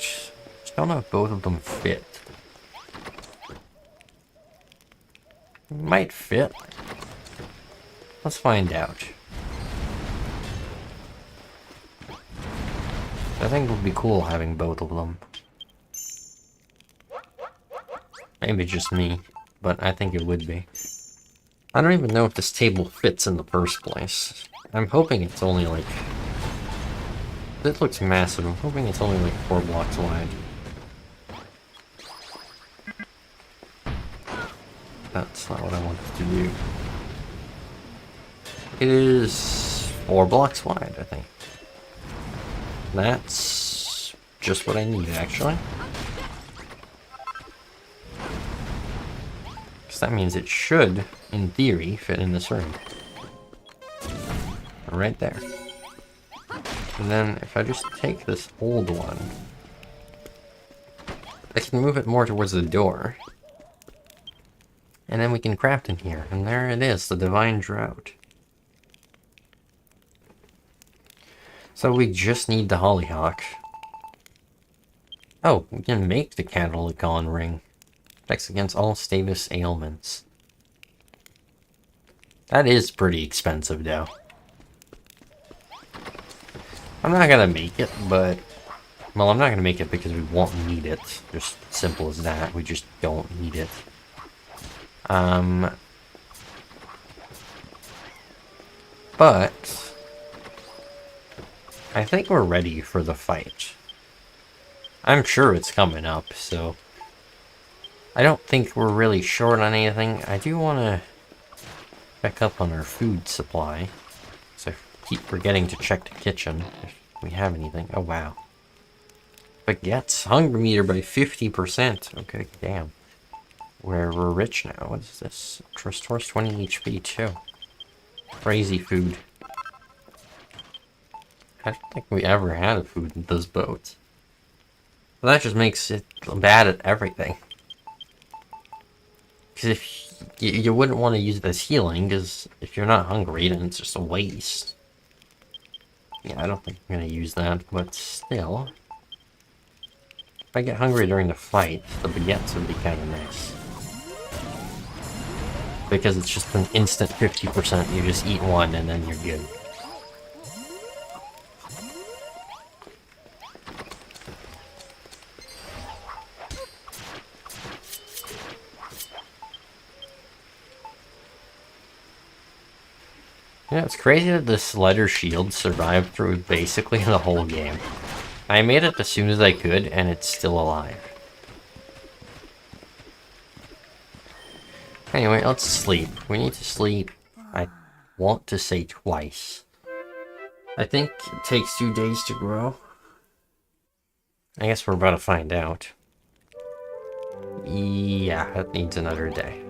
Just don't know if both of them fit. Might fit. Let's find out. I think it would be cool having both of them. Maybe just me, but I think it would be. I don't even know if this table fits in the first place. I'm hoping it's only like... This looks massive. I'm hoping it's only like 4 blocks wide. That's not what I wanted to do. It is 4 blocks wide, I think. That's just what I need, actually. Because that means it should, in theory, fit in this room. Right there. And then if I just take this old one, I can move it more towards the door. And then we can craft in here. And there it is, the Divine Drought. So we just need the hollyhock. Oh, we can make the Catalycon ring. Protects against all status ailments. That is pretty expensive, though. I'm not gonna make it, but... Well, I'm not gonna make it because we won't need it. Just simple as that. We just don't need it. But... I think we're ready for the fight. I'm sure it's coming up, so... I don't think we're really short on anything. I do want to check up on our food supply. So I keep forgetting to check the kitchen if we have anything. Oh, wow. Baguettes. Hunger meter by 50%. Okay, damn. We're rich now. What is this? Restores 20 HP, too. Crazy food. I don't think we ever had a food in this boat. Well, that just makes it bad at everything. Because if you wouldn't want to use it as healing, because if you're not hungry, then it's just a waste. Yeah, I don't think I'm going to use that, but still. If I get hungry during the fight, the baguettes would be kind of nice. Because it's just an instant 50%, you just eat one and then you're good. Yeah, it's crazy that this leather shield survived through basically the whole game. I made it as soon as I could, and it's still alive. Anyway, let's sleep. We need to sleep, I want to say twice. I think it takes 2 days to grow. I guess we're about to find out. Yeah, that needs another day.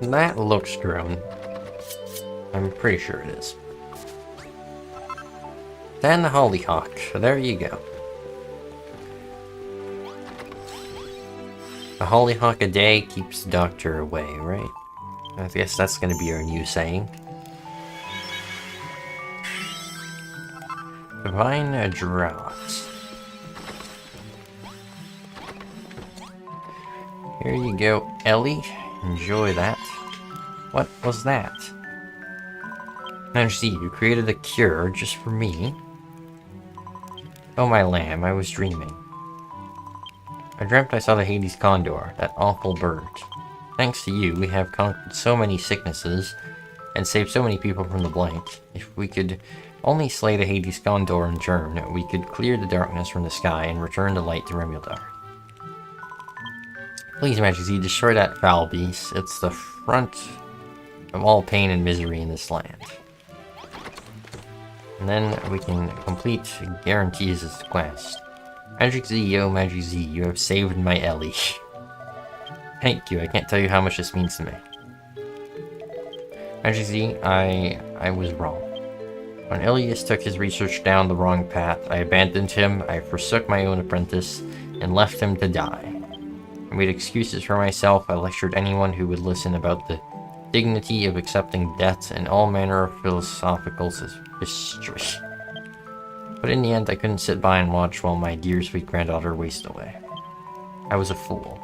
That looks grown. I'm pretty sure it is. Then the hollyhock. There you go. A hollyhock a day keeps the doctor away, right? I guess that's gonna be our new saying. Divine Drought. Here you go, Ellie. Enjoy that. What was that? Majesty, you created a cure just for me. Oh my lamb, I was dreaming. I dreamt I saw the Hades condor, that awful bird. Thanks to you, we have conquered so many sicknesses and saved so many people from the Blight. If we could only slay the Hades condor in turn, we could clear the darkness from the sky and return the light to Rimuldar. Please, Majesty, destroy that foul beast. It's the front of all pain and misery in this land. And then we can complete guarantees this quest. Magic Z, oh Magic Z, you have saved my Ellie. Thank you, I can't tell you how much this means to me. Magic Z, I was wrong. When Elias took his research down the wrong path, I abandoned him, I forsook my own apprentice, and left him to die. I made excuses for myself, I lectured anyone who would listen about the dignity of accepting death and all manner of philosophical history. But in the end, I couldn't sit by and watch while my dear sweet granddaughter wasted away. I was a fool.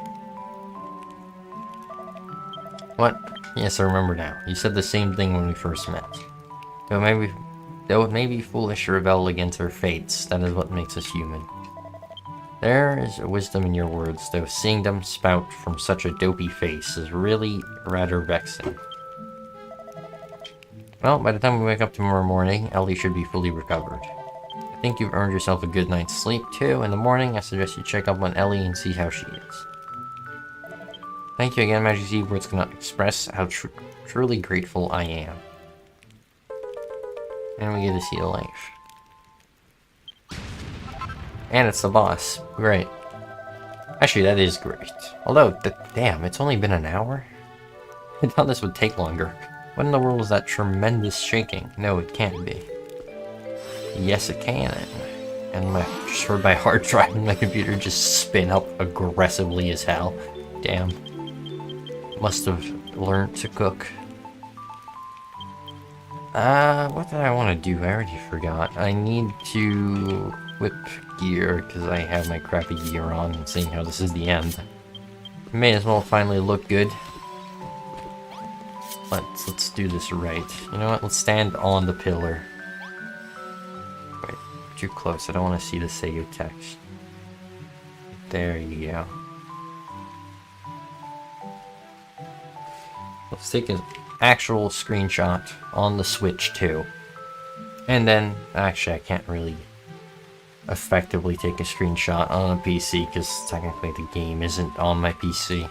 What? Yes, I remember now. You said the same thing when we first met. Though it may be foolish to rebel against our fates, that is what makes us human. There is wisdom in your words, though seeing them spout from such a dopey face is really rather vexing. Well, by the time we wake up tomorrow morning, Ellie should be fully recovered. I think you've earned yourself a good night's sleep, too. In the morning, I suggest you check up on Ellie and see how she is. Thank you again, Magic Z. Words cannot express how truly grateful I am. And we get to see the life. And it's the boss. Great. Actually, that is great. Although, damn, it's only been an hour? I thought this would take longer. What in the world is that tremendous shaking? No, it can't be. Yes, it can. And just heard my hard drive and my computer just spin up aggressively as hell. Damn. Must have learned to cook. What did I want to do? I already forgot. I need to whip gear because I have my crappy gear on, and seeing how this is the end. May as well finally look good. Let's do this right. You know what? Let's stand on the pillar. Wait, too close. I don't want to see the save text. There you go. Let's take an actual screenshot on the Switch too. And then, actually I can't really effectively take a screenshot on a PC because technically the game isn't on my PC.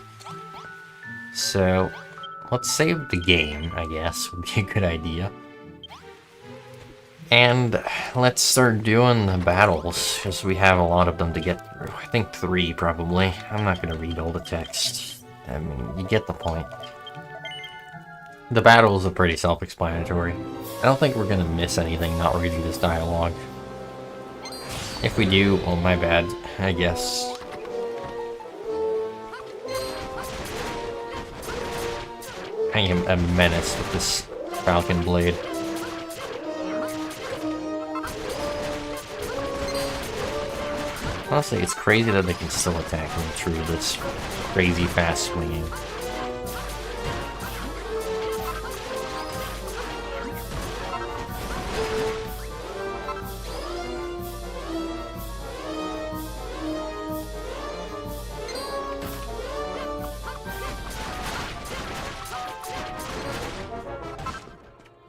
So, let's save the game, I guess, would be a good idea. And let's start doing the battles, because we have a lot of them to get through. I think 3 probably. I'm not going to read all the text. I mean, you get the point. The battles are pretty self-explanatory. I don't think we're going to miss anything not reading this dialogue. If we do, well, my bad, I guess. I am a menace with this Falcon Blade. Honestly, it's crazy that they can still attack me through this crazy fast swinging.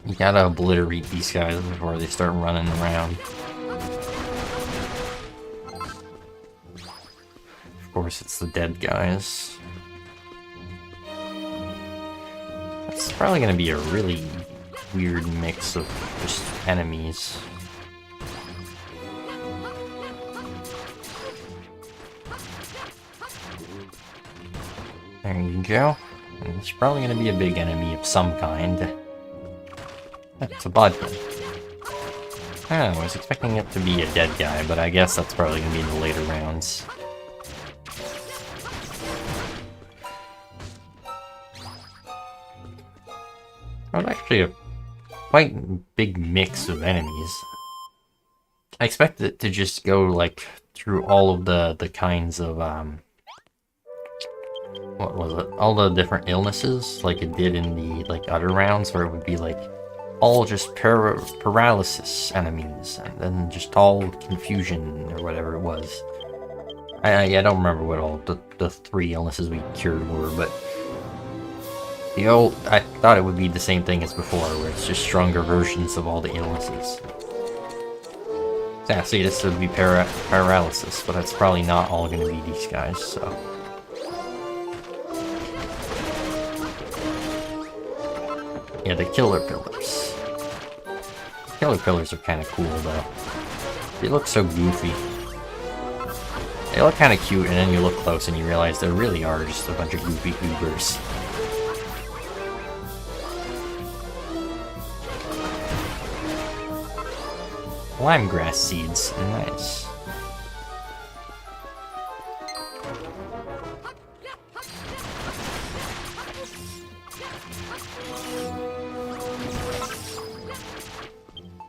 You gotta obliterate these guys before they start running around. course, it's the dead guys. It's probably gonna be a really weird mix of just enemies. There you go. And it's probably gonna be a big enemy of some kind. It's a Bodkin. I was expecting it to be a dead guy, but I guess that's probably gonna be in the later rounds. Well, actually a quite big mix of enemies. I expected it to just go, like, through all of the kinds of, what was it? All the different illnesses, like it did in the, like, other rounds, where it would be, like, all just paralysis enemies, and then just all confusion, or whatever it was. I don't remember what all the 3 illnesses we cured were, but I thought it would be the same thing as before, where it's just stronger versions of all the illnesses. Yeah, see, this would be paralysis, but that's probably not all gonna be these guys, so. Yeah, the killer pillars. The killer pillars are kind of cool, though. They look so goofy. They look kind of cute, and then you look close and you realize they really are just a bunch of goofy goobers. Limegrass seeds, nice.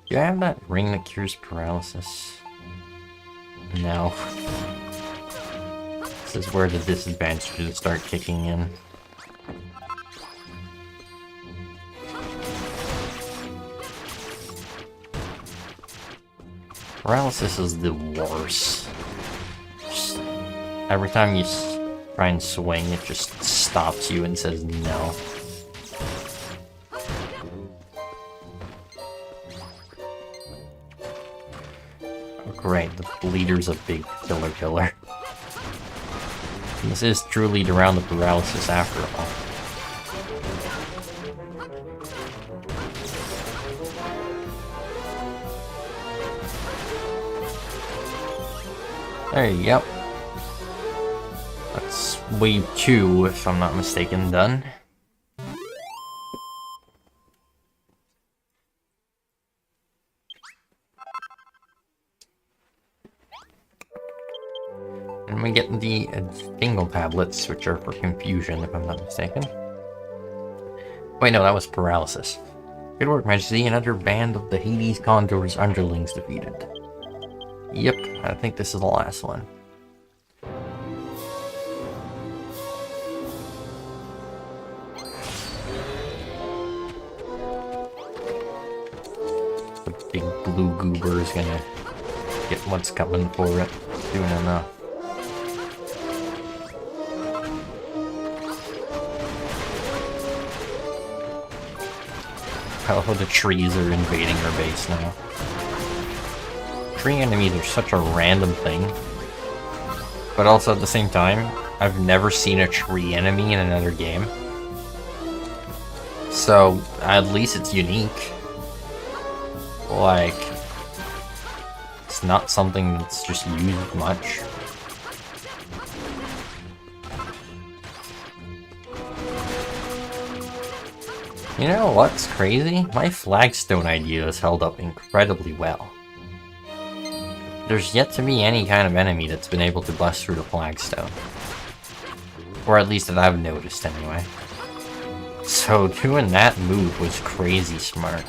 Do I have that ring that cures paralysis? No. This is where the disadvantages start kicking in. Paralysis is the worst. Just, every time you try and swing, it just stops you and says no. Oh, great, the bleeder's a big killer. This is truly to round the paralysis after all. There you go. That's wave 2, if I'm not mistaken, done. And we get the tingle tablets, which are for confusion, if I'm not mistaken. Wait, no, that was paralysis. Good work, Majesty. Another band of the Hades Condor's underlings defeated. Yep, I think this is the last one. The big blue goober is gonna get what's coming for it. Doing enough. Oh, the trees are invading our base now. Tree enemies are such a random thing, but also at the same time, I've never seen a tree enemy in another game. So, at least it's unique. Like, it's not something that's just used much. You know what's crazy? My flagstone idea has held up incredibly well. There's yet to be any kind of enemy that's been able to bust through the flagstone. Or at least that I've noticed, anyway. So doing that move was crazy smart.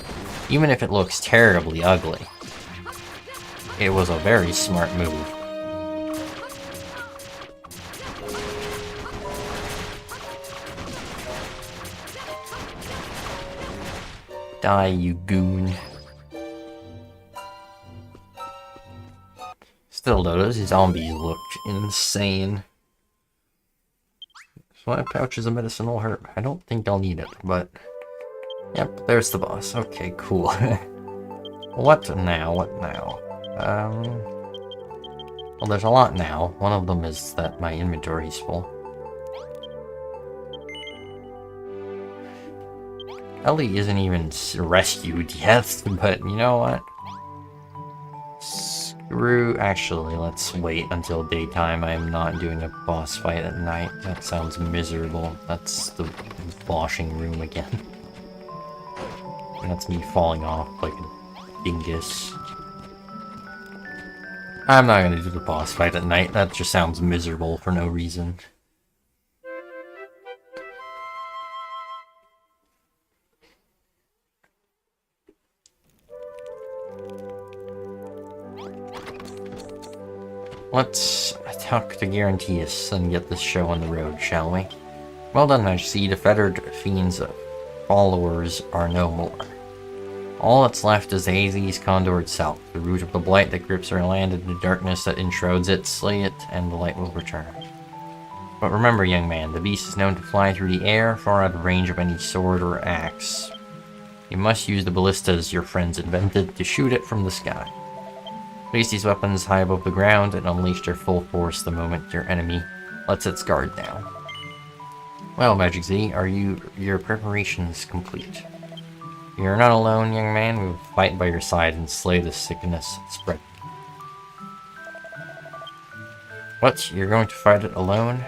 Even if it looks terribly ugly. It was a very smart move. Die, you goon. Still though, those zombies look insane. So my pouches of medicinal herb. I don't think I'll need it, but... Yep, there's the boss. Okay, cool. What now? What now? Well, there's a lot now. One of them is that my inventory's full. Ellie isn't even rescued yet, but you know what? Actually, let's wait until daytime. I am not doing a boss fight at night. That sounds miserable. That's the washing room again. And that's me falling off like a dingus. I'm not gonna do the boss fight at night. That just sounds miserable for no reason. Let's talk to Guaranteus and get this show on the road, shall we? Well done, Majesty. The fettered fiend's followers are no more. All that's left is the Hazy's condor itself, the root of the blight that grips our land and the darkness that enshrouds it. Slay it, and the light will return. But remember, young man, the beast is known to fly through the air, far out of range of any sword or axe. You must use the ballistas your friends invented to shoot it from the sky. Place these weapons high above the ground and unleash their full force the moment your enemy lets its guard down. Well, Magic Z, are your preparations complete? You're not alone, young man. We will fight by your side and slay the sickness spread. What? You're going to fight it alone?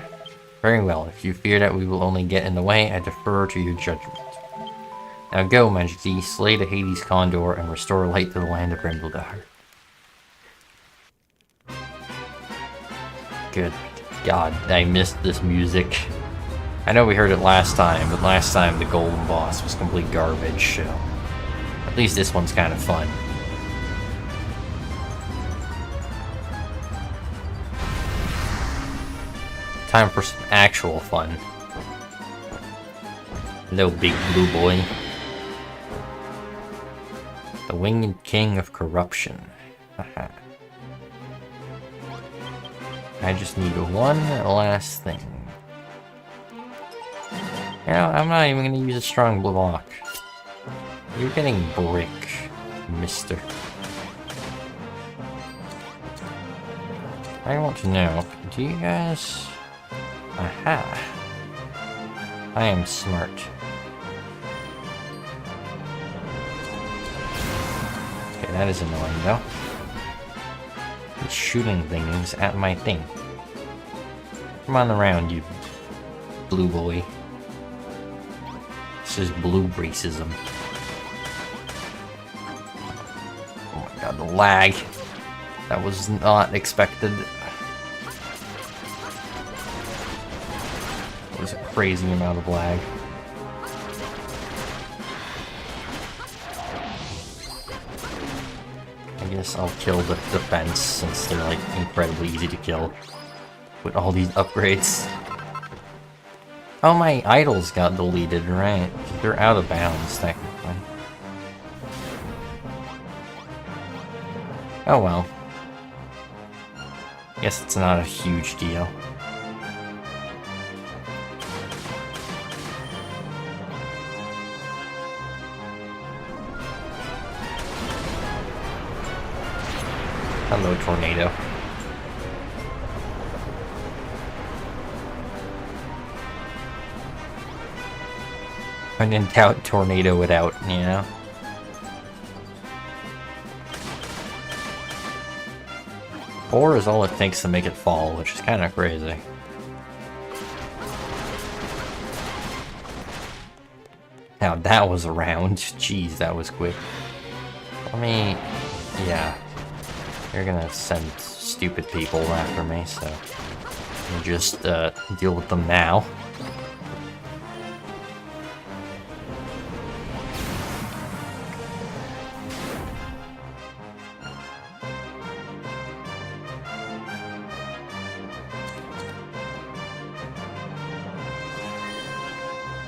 Very well. If you fear that we will only get in the way, I defer to your judgment. Now go, Magic Z, slay the Hades Condor and restore light to the land of Rimuldar. Good God, I missed this music. I know we heard it last time, but last time the golden boss was complete garbage, so at least this one's kind of fun. Time for some actual fun. Hello, big blue boy. The winged king of corruption. Haha. I just need one last thing. You know, I'm not even gonna use a strong block. You're getting brick, mister. I want to know, do you guys... Aha! I am smart. Okay, that is annoying though. He's shooting things at my thing. Come on around, you blue boy. This is blue racism. Oh my god, the lag. That was not expected. It was a crazy amount of lag. I guess I'll kill the defense since they're like incredibly easy to kill with all these upgrades. Oh, my idols got deleted, right? They're out of bounds, technically. Oh well. Guess it's not a huge deal. Hello, tornado. When in doubt, tornado it out, you know? Four is all it takes to make it fall, which is kind of crazy. Now that was around. Jeez, that was quick. Let me... yeah. You're gonna send stupid people after me, so... you just, deal with them now.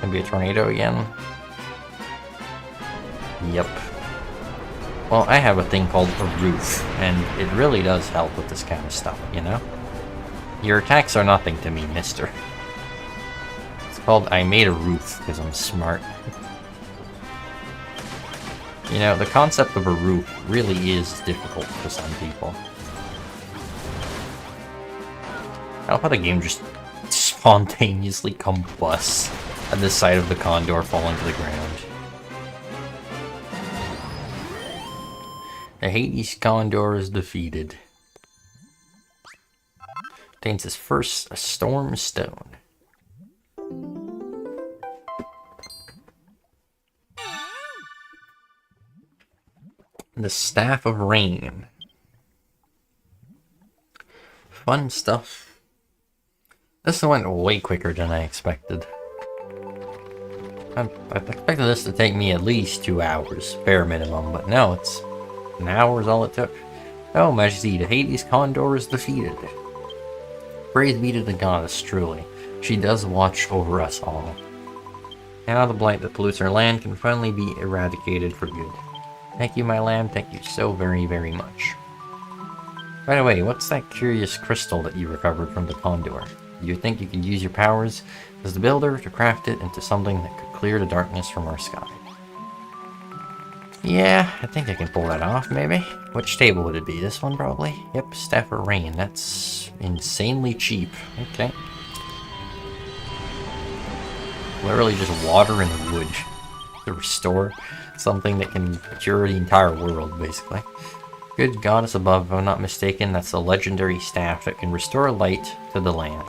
Be a tornado again? Yep. Well, I have a thing called a roof, and it really does help with this kind of stuff, you know? Your attacks are nothing to me, mister. It's called I made a roof, because I'm smart. You know, the concept of a roof really is difficult for some people. I love how the game just spontaneously combusts at the sight of the condor falling to the ground. The Hades condor is defeated. Obtains his first storm stone. The Staff of Rain. Fun stuff. This went way quicker than I expected. I expected this to take me at least 2 hours, bare minimum, but no, it's an hour is all it took. Oh, Majesty, the Hades Condor is defeated. Praise be to the goddess, truly. She does watch over us all. Now the blight that pollutes our land can finally be eradicated for good. Thank you, my lamb, thank you so very, very much. By the way, what's that curious crystal that you recovered from the condor? Do you think you can use your powers as the builder to craft it into something that could clear the darkness from our sky? Yeah, I think I can pull that off, maybe. Which table would it be? This one, probably? Yep, Staff of Rain. That's insanely cheap. Okay. Literally just water and wood to restore something that can cure the entire world, basically. Good goddess above, if I'm not mistaken, that's a legendary staff that can restore light to the land.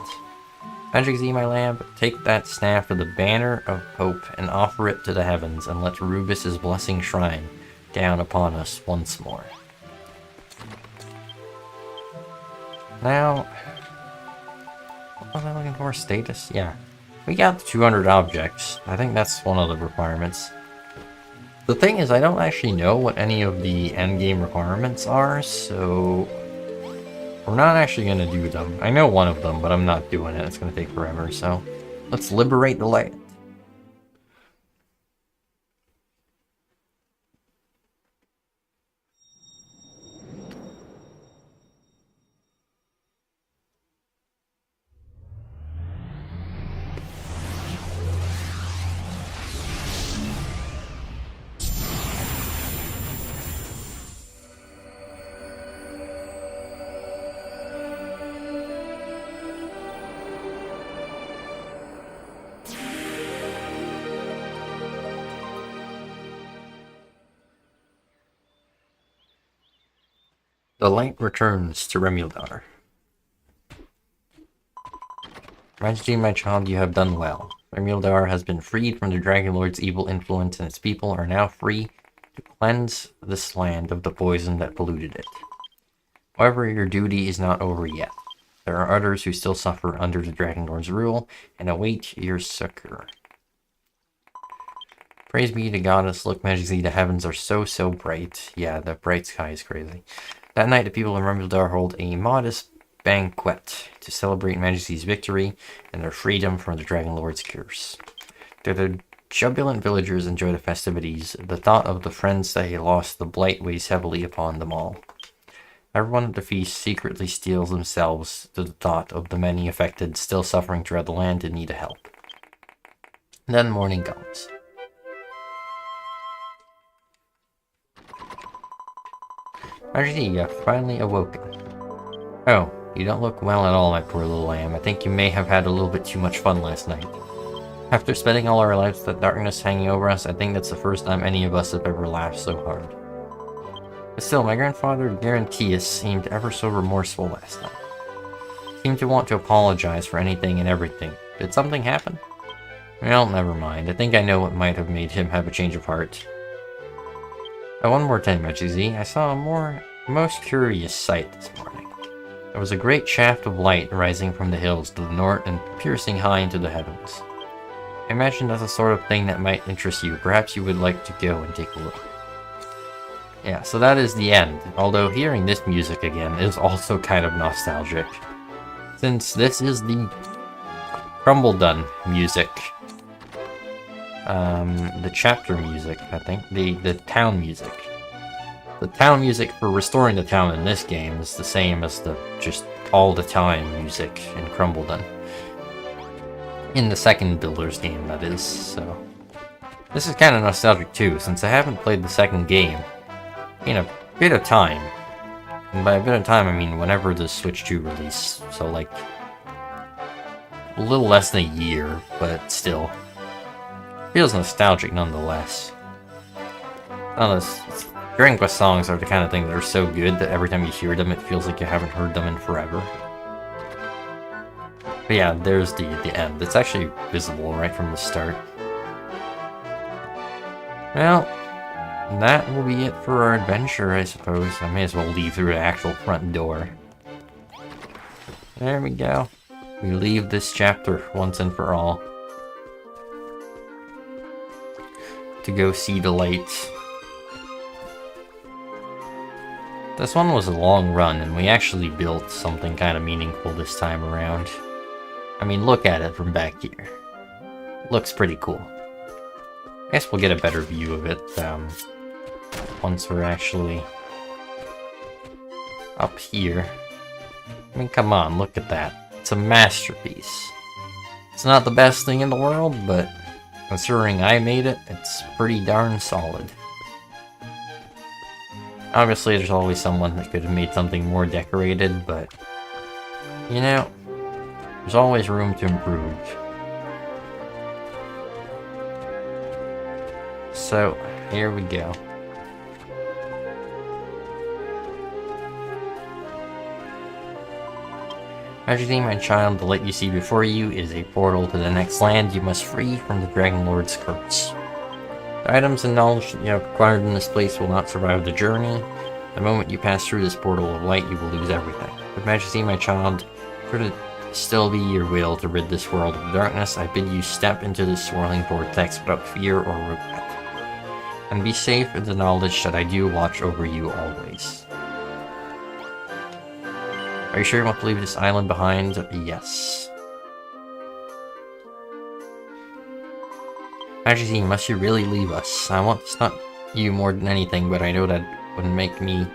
Magic Z, my lamb, take that staff to the banner of hope and offer it to the heavens, and let Rubus's blessing shrine down upon us once more. Now, what was I looking for? Status? Yeah. We got 200 objects. I think that's one of the requirements. The thing is, I don't actually know what any of the endgame requirements are, so we're not actually going to do them. I know one of them, but I'm not doing it. It's going to take forever, so let's liberate the light. The light returns to Rimuldar. Majesty, my child, you have done well. Rimuldar has been freed from the Dragon Lord's evil influence, and its people are now free to cleanse this land of the poison that polluted it. However, your duty is not over yet. There are others who still suffer under the Dragon Lord's rule and await your succor. Praise be to Goddess. Look, Majesty, the heavens are so bright. Yeah, the bright sky is crazy. That night, the people of Rimuldar hold a modest banquet to celebrate Majesty's victory and their freedom from the Dragon Lord's curse. To the jubilant villagers enjoy the festivities. The thought of the friends they lost, the blight weighs heavily upon them all. Everyone at the feast secretly steels themselves to the thought of the many affected still suffering throughout the land in need of help. Then morning comes. Majesty, you have finally awoken. Oh, you don't look well at all, my poor little lamb. I think you may have had a little bit too much fun last night. After spending all our lives with the darkness hanging over us, I think that's the first time any of us have ever laughed so hard. But still, my grandfather Guaranteus seemed ever so remorseful last night. He seemed to want to apologize for anything and everything. Did something happen? Well, never mind. I think I know what might have made him have a change of heart. One more time, Majesty. I saw a most curious sight this morning. There was a great shaft of light rising from the hills to the north and piercing high into the heavens. I imagine that's the sort of thing that might interest you. Perhaps you would like to go and take a look. Yeah, so that is the end. Although hearing this music again is also kind of nostalgic, since this is the Crumbledon music. The chapter music, I think. The town music. The town music for restoring the town in this game is the same as the just all the time music in Crumbledon. In the second Builder's game, that is, so. This is kind of nostalgic too, since I haven't played the second game in a bit of time. And by a bit of time, I mean whenever the Switch 2 release. So like a little less than a year, but still. Feels nostalgic nonetheless. Dragon Quest songs are the kind of thing that are so good that every time you hear them, it feels like you haven't heard them in forever. But yeah, there's the end. It's actually visible right from the start. Well, that will be it for our adventure, I suppose. I may as well leave through the actual front door. There we go. We leave this chapter once and for all. To go see the lights. This one was a long run, and we actually built something kind of meaningful this time around. I mean, look at it from back here. Looks pretty cool. I guess we'll get a better view of it once we're actually up here. I mean, come on, look at that. It's a masterpiece. It's not the best thing in the world, but considering I made it, it's pretty darn solid. Obviously, there's always someone that could have made something more decorated, but, you know, there's always room to improve. So, here we go. Majesty, my child, the light you see before you is a portal to the next land you must free from the Dragon Lord's curse. The items and knowledge that you have acquired in this place will not survive the journey. The moment you pass through this portal of light, you will lose everything. But Majesty, my child, should it still be your will to rid this world of darkness, I bid you step into this swirling vortex without fear or regret. And be safe in the knowledge that I do watch over you always. Are you sure you want to leave this island behind? Yes. Majesty, must you really leave us? I want to stop you more than anything, but I know that would make me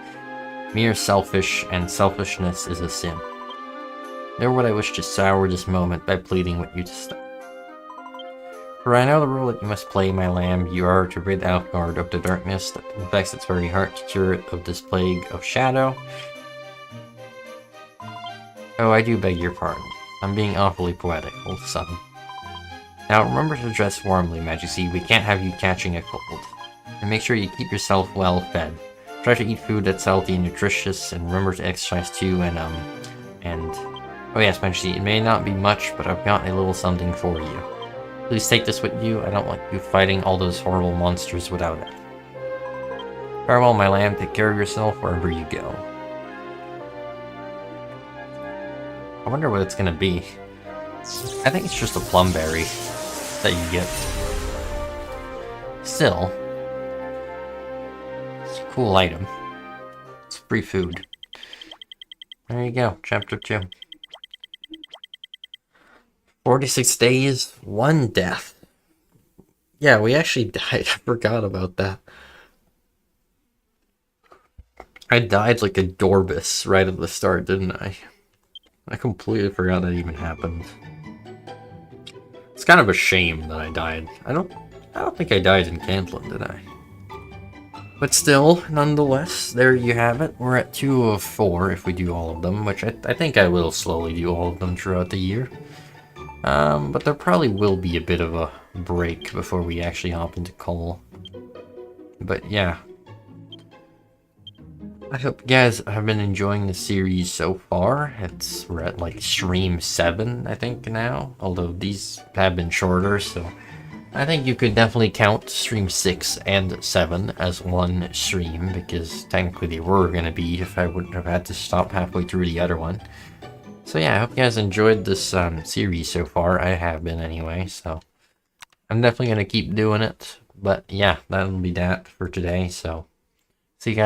mere selfish, and selfishness is a sin. Nor would I wish to sour this moment by pleading with you to stop. For I know the role that you must play, my lamb. You are to rid Alfgard of the darkness that infects its very heart, to cure it of this plague of shadow. Oh, I do beg your pardon. I'm being awfully poetic, old son. Now remember to dress warmly, Majesty. We can't have you catching a cold. And make sure you keep yourself well fed. Try to eat food that's healthy and nutritious, and remember to exercise too, oh yes, Majesty, it may not be much, but I've got a little something for you. Please take this with you. I don't want you fighting all those horrible monsters without it. Farewell, my lamb. Take care of yourself wherever you go. I wonder what it's gonna be. I think it's just a plumberry that you get. Still, it's a cool item. It's free food. There you go, chapter 2. 46 days, 1 death. Yeah, we actually died. I forgot about that. I died like a Dorbus right at the start, didn't I? I completely forgot that even happened. It's kind of a shame that I died. I don't think I died in Cantland, did I? But still, nonetheless, there you have it. We're at 2 of 4 if we do all of them, which I think I will slowly do all of them throughout the year. But there probably will be a bit of a break before we actually hop into coal. But yeah. I hope you guys have been enjoying the series so far. We're at like stream 7, I think, now. Although these have been shorter, so I think you could definitely count stream 6 and 7 as one stream, because technically they were going to be if I wouldn't have had to stop halfway through the other one. So yeah, I hope you guys enjoyed this series so far. I have been anyway, so I'm definitely going to keep doing it. But yeah, that'll be that for today, so see you guys.